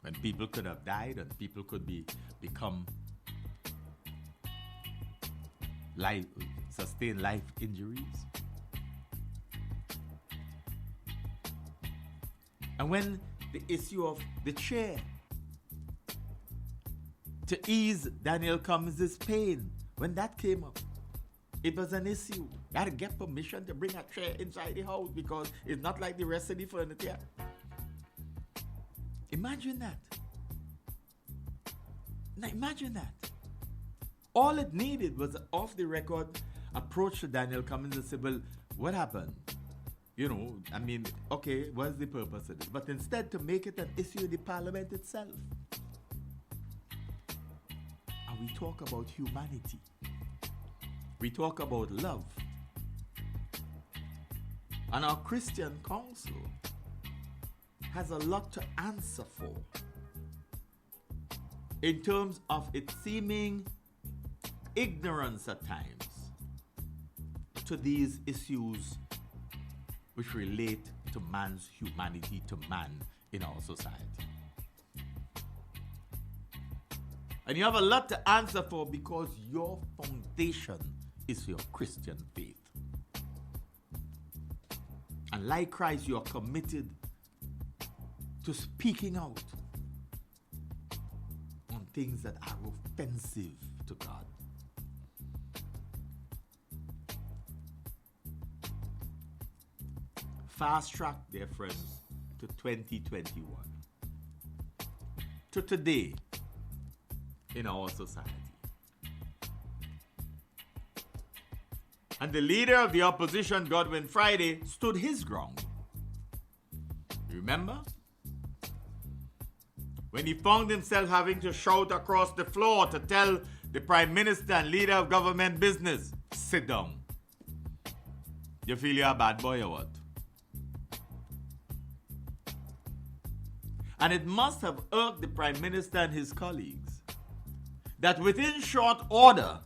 When people could have died and people could become sustain life injuries. And when the issue of the chair to ease Daniel Cummins' pain, when that came up, it was an issue. You had to get permission to bring a chair inside the house because it's not like the rest of the furniture. Imagine that. Now imagine that. All it needed was an off-the-record approach to Daniel Cummins and say, well, what happened? You know, I mean, okay, what's the purpose of this? But instead to make it an issue in the Parliament itself. And we talk about humanity. We talk about love. And our Christian Council has a lot to answer for in terms of its seeming ignorance at times to these issues which relate to man's humanity, to man in our society. And you have a lot to answer for because your foundation is your Christian faith. And like Christ, you are committed to speaking out on things that are offensive to God. Fast track, dear friends, to 2021. To today in our society. And the leader of the opposition, Godwin Friday, stood his ground. You remember? When he found himself having to shout across the floor to tell the Prime Minister and leader of government business, sit down. You feel you're a bad boy or what? And it must have irked the Prime Minister and his colleagues that within short order,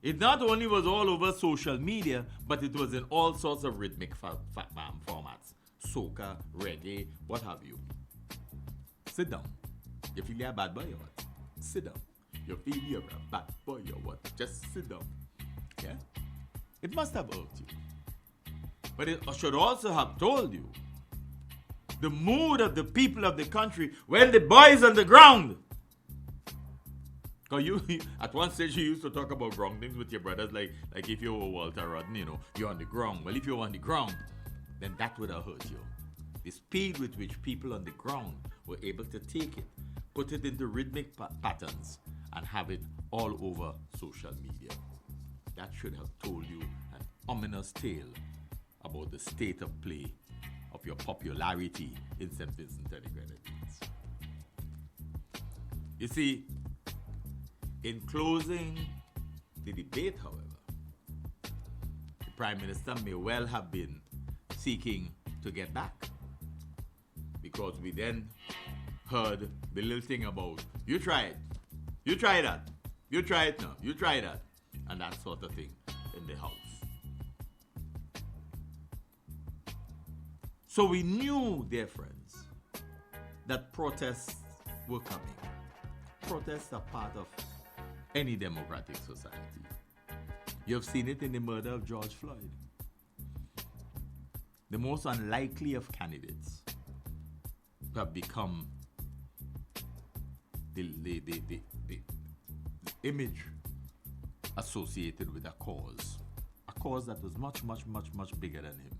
it not only was all over social media, but it was in all sorts of rhythmic formats. Soca, reggae, what have you. Sit down. You feel you're a bad boy or what? Sit down. You feel you're a bad boy or what? Just sit down. Yeah? It must have irked you. But it should also have told you the mood of the people of the country when the boys on the ground Because at one stage, you used to talk about groundings with your brothers, like if you were Walter Rodney, you're on the ground. Well, if you're on the ground, then that would have hurt you. The speed with which people on the ground were able to take it, put it into rhythmic patterns, and have it all over social media. That should have told you an ominous tale about the state of play of your popularity in St. Vincent and the Grenadines. You see, in closing the debate, however, the Prime Minister may well have been seeking to get back, because we then heard the little thing about, you try it, you try that, you try it now, you try that, and that sort of thing in the House. So we knew, dear friends, that protests were coming. Protests are part of any democratic society. You have seen it in the murder of George Floyd. The most unlikely of candidates have become the image associated with a cause that was much, much, much, much bigger than him.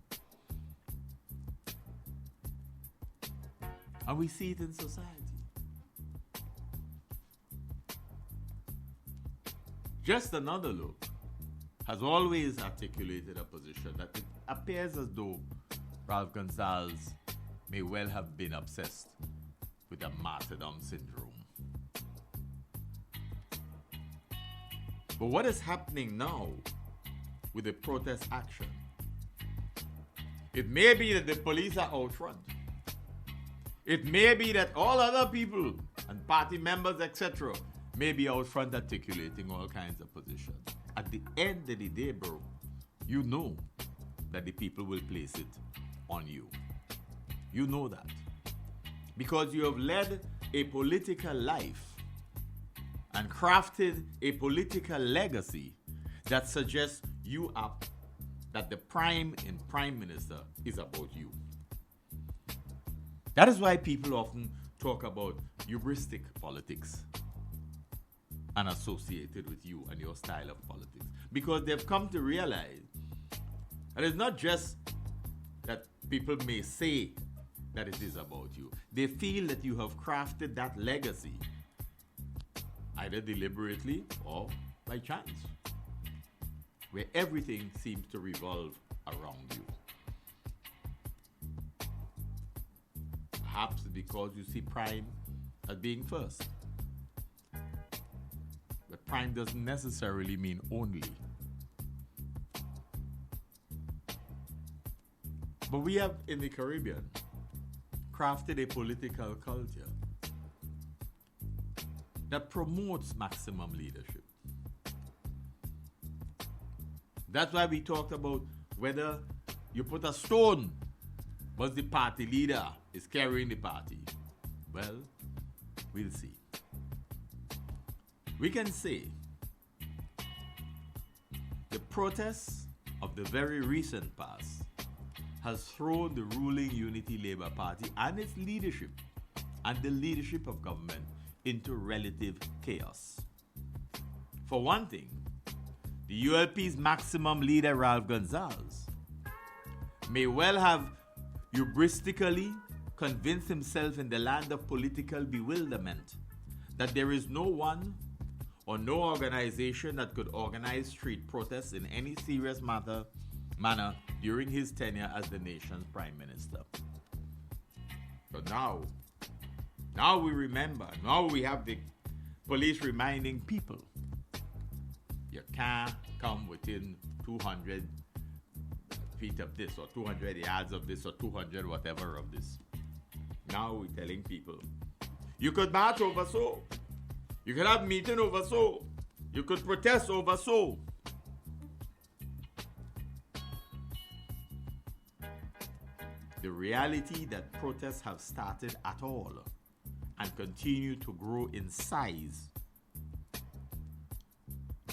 And we see it in society. Just Another Look has always articulated a position that it appears as though Ralph Gonsalves may well have been obsessed with a martyrdom syndrome. But what is happening now with the protest action? It may be that the police are out front. It may be that all other people and party members, etc., may be out front articulating all kinds of positions. At the end of the day, bro, you know that the people will place it on you. You know that. Because you have led a political life and crafted a political legacy that suggests that the prime minister is about you. That is why people often talk about hubristic politics and associated with you and your style of politics. Because they've come to realize that it's not just that people may say that it is about you. They feel that you have crafted that legacy either deliberately or by chance, where everything seems to revolve around you. Perhaps because you see prime as being first. But prime doesn't necessarily mean only. But we have, in the Caribbean, crafted a political culture that promotes maximum leadership. That's why we talked about whether you put a stone once the party leader is carrying the party. Well, we'll see. We can say the protests of the very recent past has thrown the ruling Unity Labour Party and its leadership and the leadership of government into relative chaos. For one thing, the ULP's maximum leader, Ralph Gonsalves, may well have hubristically convinced himself in the land of political bewilderment that there is no one or no organization that could organize street protests in any serious manner during his tenure as the nation's prime minister. But now we remember, now we have the police reminding people, you can't come within 200 feet of this, or 200 yards of this, or 200 whatever of this. Now we're telling people, you could march over so, you could have meeting over so, you could protest over so. The reality that protests have started at all and continue to grow in size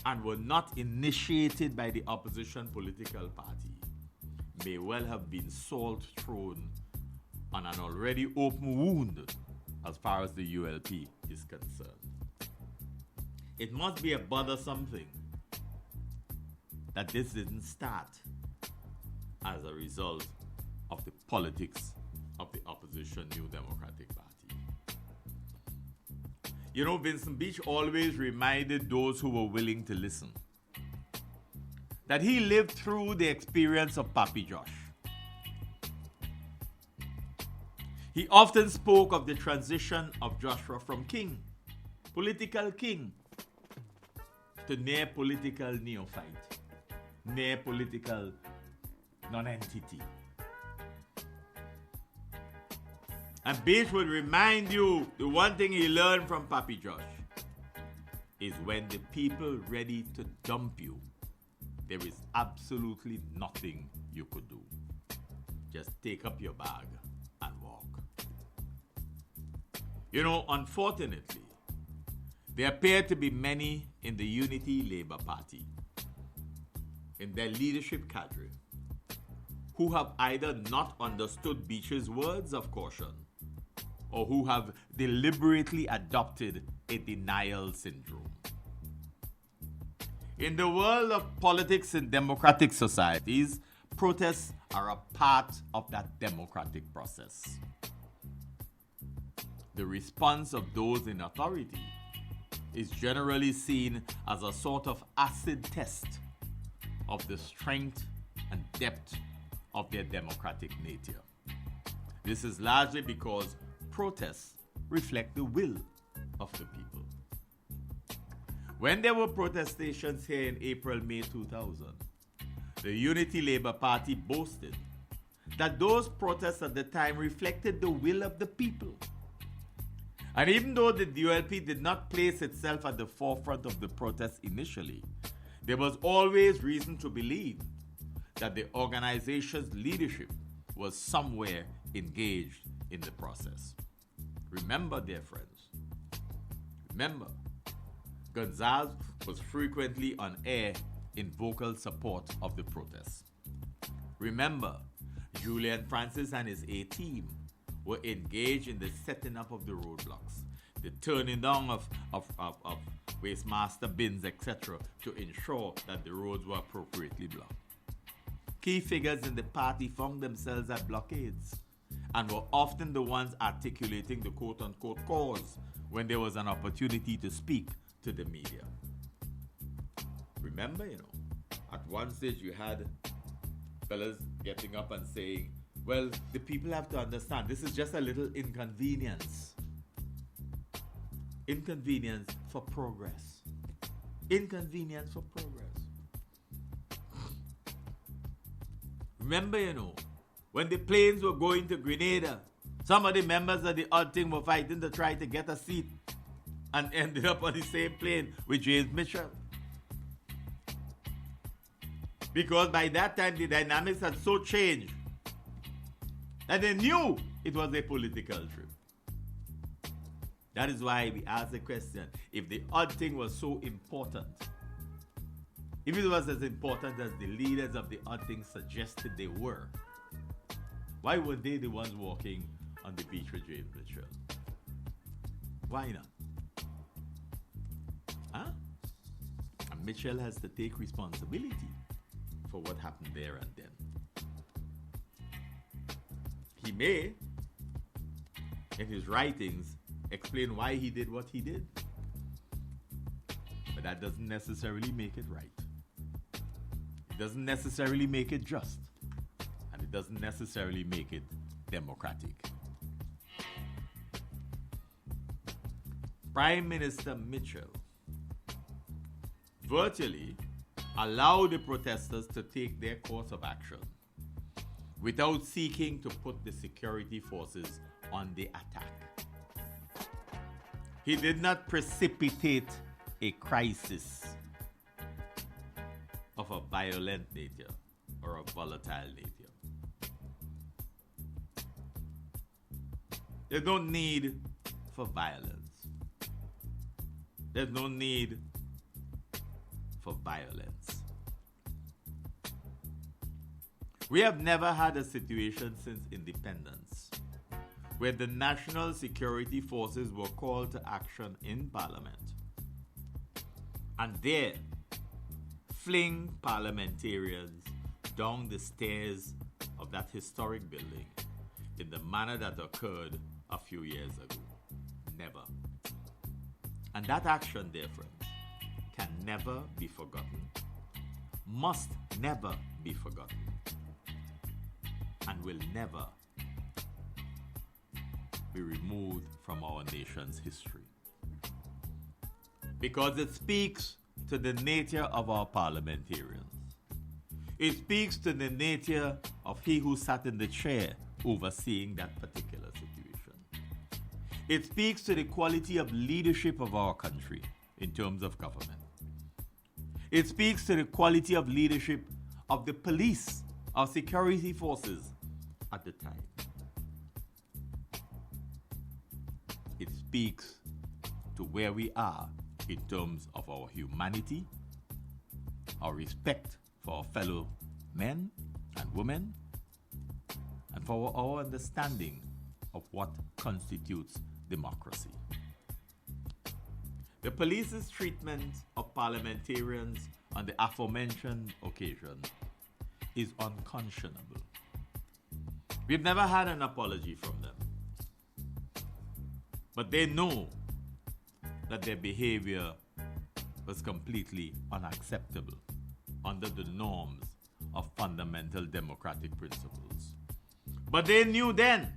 and were not initiated by the opposition political party may well have been salt thrown on an already open wound as far as the ULP is concerned. It must be a bothersome thing that this didn't start as a result of the politics of the opposition New Democratic Party. You know, Vincent Beach always reminded those who were willing to listen that he lived through the experience of Papi Josh. He often spoke of the transition of Joshua from king, political king, to near political neophyte, near political non-entity. And Beach would remind you the one thing he learned from Papi Josh is when the people ready to dump you, there is absolutely nothing you could do. Just take up your bag and walk. You know, unfortunately, there appear to be many in the Unity Labour Party, in their leadership cadre, who have either not understood Beach's words of caution or who have deliberately adopted a denial syndrome. In the world of politics in democratic societies, protests are a part of that democratic process. The response of those in authority is generally seen as a sort of acid test of the strength and depth of their democratic nature. This is largely because protests reflect the will of the people. When there were protestations here in April, May 2000, the Unity Labour Party boasted that those protests at the time reflected the will of the people. And even though the ULP did not place itself at the forefront of the protests initially, there was always reason to believe that the organization's leadership was somewhere engaged in the process. Remember, dear friends, remember, Gonzalez was frequently on air in vocal support of the protests. Remember, Julian Francis and his A-team were engaged in the setting up of the roadblocks, the turning down of wastemaster bins, etc., to ensure that the roads were appropriately blocked. Key figures in the party found themselves at blockades and were often the ones articulating the quote-unquote cause when there was an opportunity to speak to the media. Remember, at one stage you had fellas getting up and saying, well, the people have to understand this is just a little inconvenience. Inconvenience for progress. Inconvenience for progress. Remember, when the planes were going to Grenada, some of the members of the odd thing were fighting to try to get a seat and ended up on the same plane with James Mitchell. Because by that time, the dynamics had so changed that they knew it was a political trip. That is why we asked the question, if the odd thing was so important, if it was as important as the leaders of the odd thing suggested they were, why were they the ones walking on the beach with James Mitchell? Why not? Huh? And Mitchell has to take responsibility for what happened there and then. He may, in his writings, explain why he did what he did. But that doesn't necessarily make it right. It doesn't necessarily make it just. And it doesn't necessarily make it democratic. Prime Minister Mitchell virtually allowed the protesters to take their course of action without seeking to put the security forces on the attack. He did not precipitate a crisis of a violent nature or a volatile nature. There's no need for violence. There's no need for violence. We have never had a situation since independence where the national security forces were called to action in Parliament and there fling parliamentarians down the stairs of that historic building in the manner that occurred a few years ago. Never. And that action, dear friends, can never be forgotten, must never be forgotten, and will never be removed from our nation's history. Because it speaks to the nature of our parliamentarians. It speaks to the nature of he who sat in the chair overseeing that particular situation. It speaks to the quality of leadership of our country in terms of government. It speaks to the quality of leadership of the police, our security forces at the time. It speaks to where we are in terms of our humanity, our respect for our fellow men and women, and for our understanding of what constitutes democracy. The police's treatment of parliamentarians on the aforementioned occasion is unconscionable. We've never had an apology from them. But they know that their behavior was completely unacceptable under the norms of fundamental democratic principles. But they knew then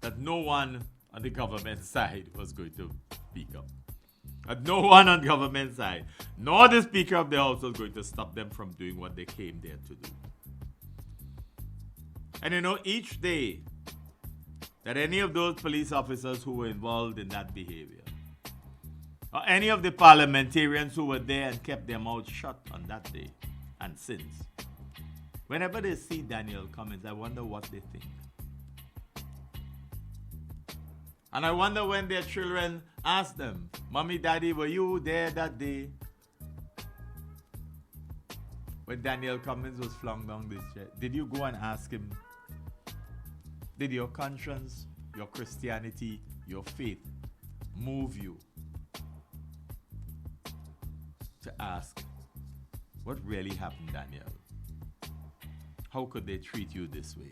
that no one on the government side was going to speak up. And no one on the government side, nor the Speaker of the House, was going to stop them from doing what they came there to do. And you know, each day that any of those police officers who were involved in that behavior, or any of the parliamentarians who were there and kept their mouths shut on that day and since, whenever they see Daniel Cummins, I wonder what they think. And I wonder when their children ask them, Mommy, Daddy, were you there that day when Daniel Cummins was flung down this chair? Did you go and ask him? Did your conscience, your Christianity, your faith move you to ask, what really happened, Daniel? How could they treat you this way?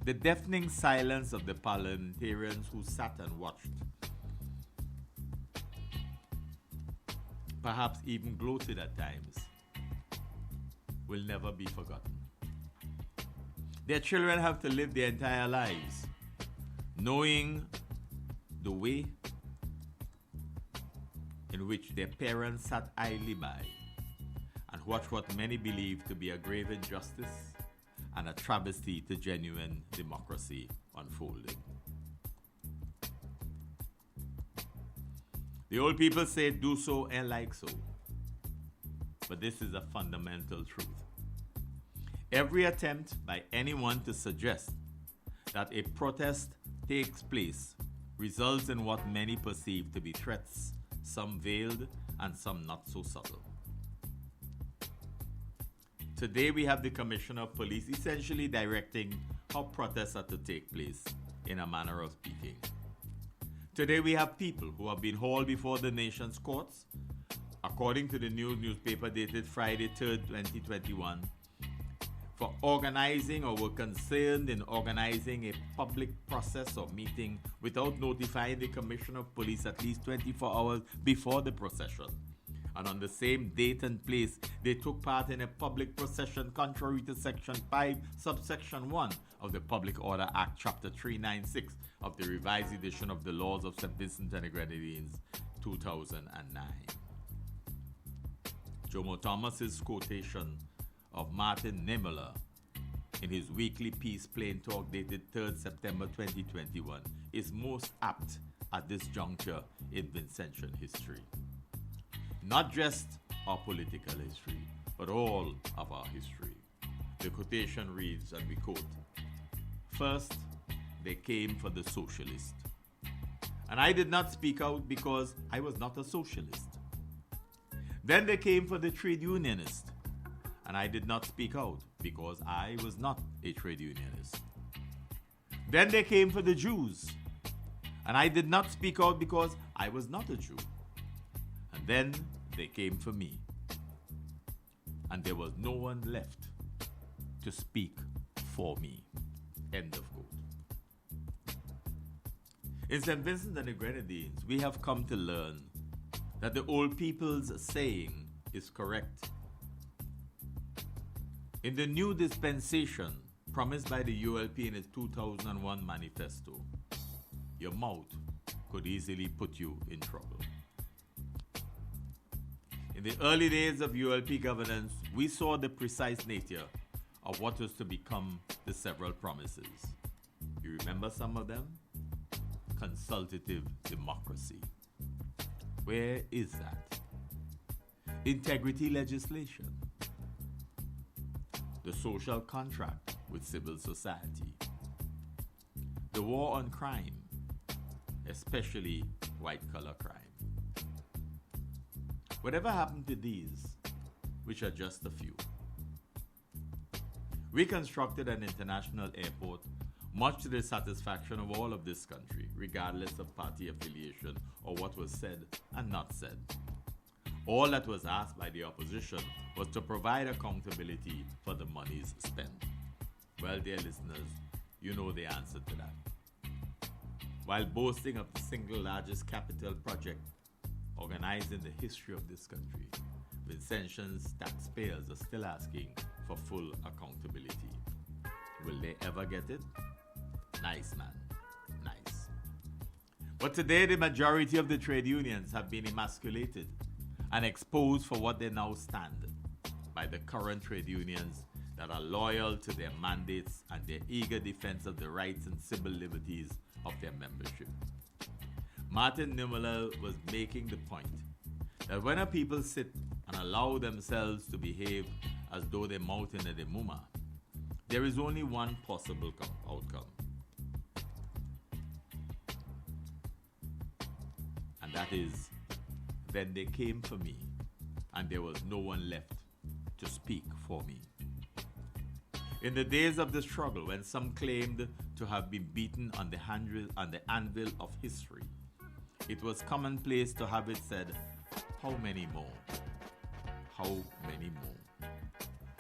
The deafening silence of the parliamentarians who sat and watched, perhaps even gloated at times, will never be forgotten. Their children have to live their entire lives knowing the way in which their parents sat idly by and watched what many believe to be a grave injustice and a travesty to genuine democracy unfolding. The old people say, do so and like so. But this is a fundamental truth. Every attempt by anyone to suggest that a protest takes place results in what many perceive to be threats, some veiled and some not so subtle. Today we have the Commissioner of Police essentially directing how protests are to take place, in a manner of speaking. Today we have people who have been hauled before the nation's courts, according to the new newspaper dated Friday 3rd, 2021, for organizing or were concerned in organizing a public process or meeting without notifying the Commissioner of Police at least 24 hours before the procession. And on the same date and place, they took part in a public procession contrary to Section 5, subsection 1 of the Public Order Act, Chapter 396 of the revised edition of the Laws of St. Vincent and the Grenadines, 2009. Jomo Thomas's quotation of Martin Niemöller in his weekly peace plain talk dated 3rd September 2021 is most apt at this juncture in Vincentian history. Not just our political history, but all of our history. The quotation reads, and we quote, "First, they came for the socialist. And I did not speak out because I was not a socialist. Then they came for the trade unionist. And I did not speak out because I was not a trade unionist. Then they came for the Jews. And I did not speak out because I was not a Jew. And then they came for me. And there was no one left to speak for me. End of quote. In St. Vincent and the Grenadines, we have come to learn that the old people's saying is correct. In the new dispensation promised by the ULP in its 2001 manifesto, your mouth could easily put you in trouble. In the early days of ULP governance, we saw the precise nature of what was to become the several promises. You remember some of them? Consultative democracy. Where is that? Integrity legislation. The social contract with civil society. The war on crime, especially white-collar crime. Whatever happened to these, which are just a few? We constructed an international airport much to the satisfaction of all of this country, regardless of party affiliation or what was said and not said. All that was asked by the opposition was to provide accountability for the monies spent. Well, dear listeners, you know the answer to that. While boasting of the single largest capital project organized in the history of this country, Vincentians taxpayers are still asking for full accountability. Will they ever get it? Nice, man. Nice. But today, the majority of the trade unions have been emasculated and exposed for what they now stand by the current trade unions that are loyal to their mandates and their eager defense of the rights and civil liberties of their membership. Martin Niemöller was making the point that when a people sit and allow themselves to behave as though they're mountain in the mumma, there is only one possible outcome. And that is, then they came for me, and there was no one left to speak for me. In the days of the struggle, when some claimed to have been beaten on the anvil of history, it was commonplace to have it said, how many more? How many more?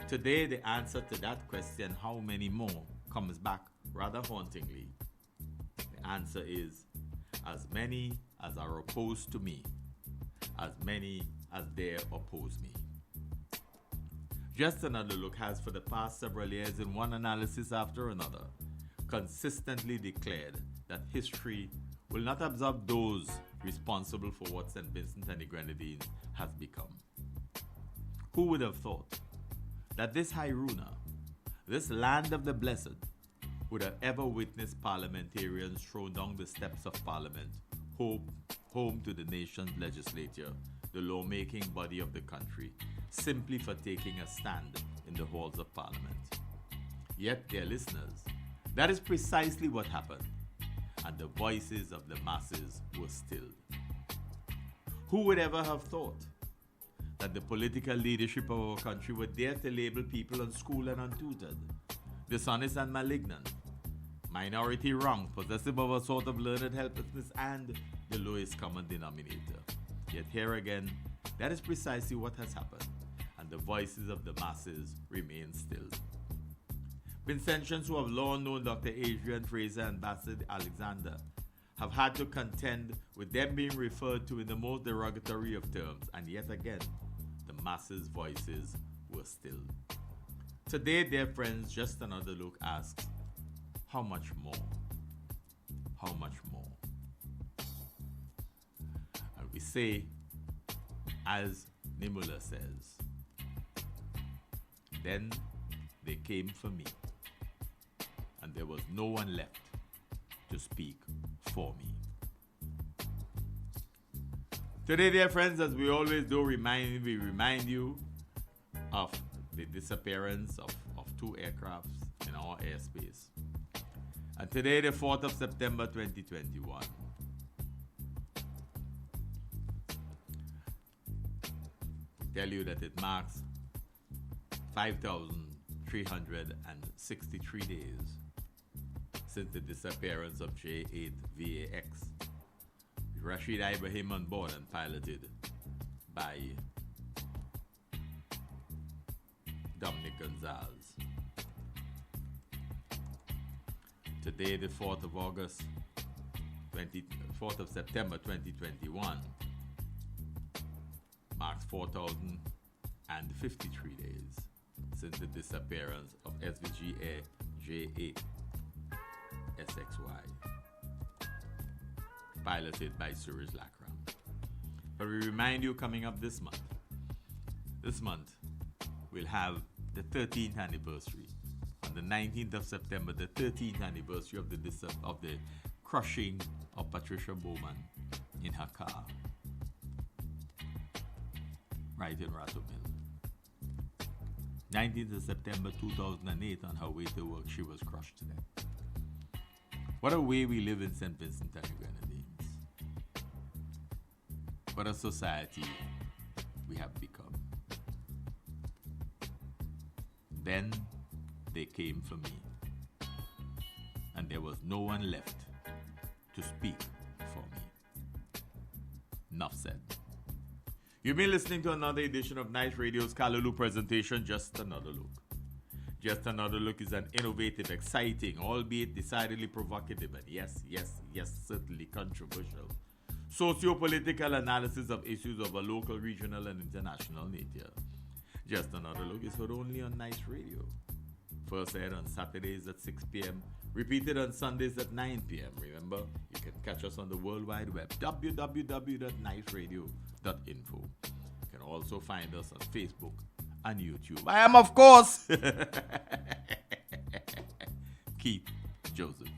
Today, the answer to that question, how many more, comes back rather hauntingly. The answer is, as many as are opposed to me, as many as dare oppose me. Just Another Look has, for the past several years, in one analysis after another, consistently declared that history will not absolve those responsible for what St. Vincent and the Grenadines has become. Who would have thought that this Hairuna, this land of the blessed, would have ever witnessed parliamentarians throw down the steps of Parliament, home to the nation's legislature, the lawmaking body of the country, simply for taking a stand in the halls of Parliament? Yet, dear listeners, that is precisely what happened, and the voices of the masses were stilled. Who would ever have thought that the political leadership of our country would dare to label people unschooled and untutored, dishonest and malignant, minority wrong, possessive of a sort of learned helplessness, and the lowest common denominator? Yet here again, that is precisely what has happened, and the voices of the masses remain stilled. Vincentians who have long known Dr. Adrian Fraser and Bassett Alexander have had to contend with them being referred to in the most derogatory of terms, and yet again, the masses' voices were stilled. Today, dear friends, Just Another Look asks, how much more? How much more? And we say, as Niemöller says, then they came for me, and there was no one left to speak for me. Today, dear friends, as we always do, we remind you of the disappearance of two aircrafts in our airspace. And today, the 4th of September 2021, tell you that it marks 5,363 days since the disappearance of J8VAX, Rashid Ibrahim on board and piloted by Dominic Gonzalez. Today, the 4th of August, 4th of September 2021, marks 4,053 days since the disappearance of SVGA J8 SXY, piloted by Suraj Lakram. But we remind you, coming up this month, we'll have the 13th anniversary. On the 19th of September, the 13th anniversary of the crushing of Patricia Bowman in her car, right in Rattle Mill. 19th of September 2008, on her way to work, she was crushed to death. What a way we live in St. Vincent and the Grenadines. What a society we have become. Then they came for me, and there was no one left to speak for me. Enough said. You've been listening to another edition of Nice Radio's Kalulu presentation, Just Another Look. Just Another Look is an innovative, exciting, albeit decidedly provocative, and yes, certainly controversial, socio-political analysis of issues of a local, regional, and international nature. Just Another Look is heard only on Nice Radio. First aired on Saturdays at 6 p.m., repeated on Sundays at 9 p.m. Remember, you can catch us on the World Wide Web, www.niceradio.info. You can also find us on Facebook and YouTube. I am, of course, Keith Joseph.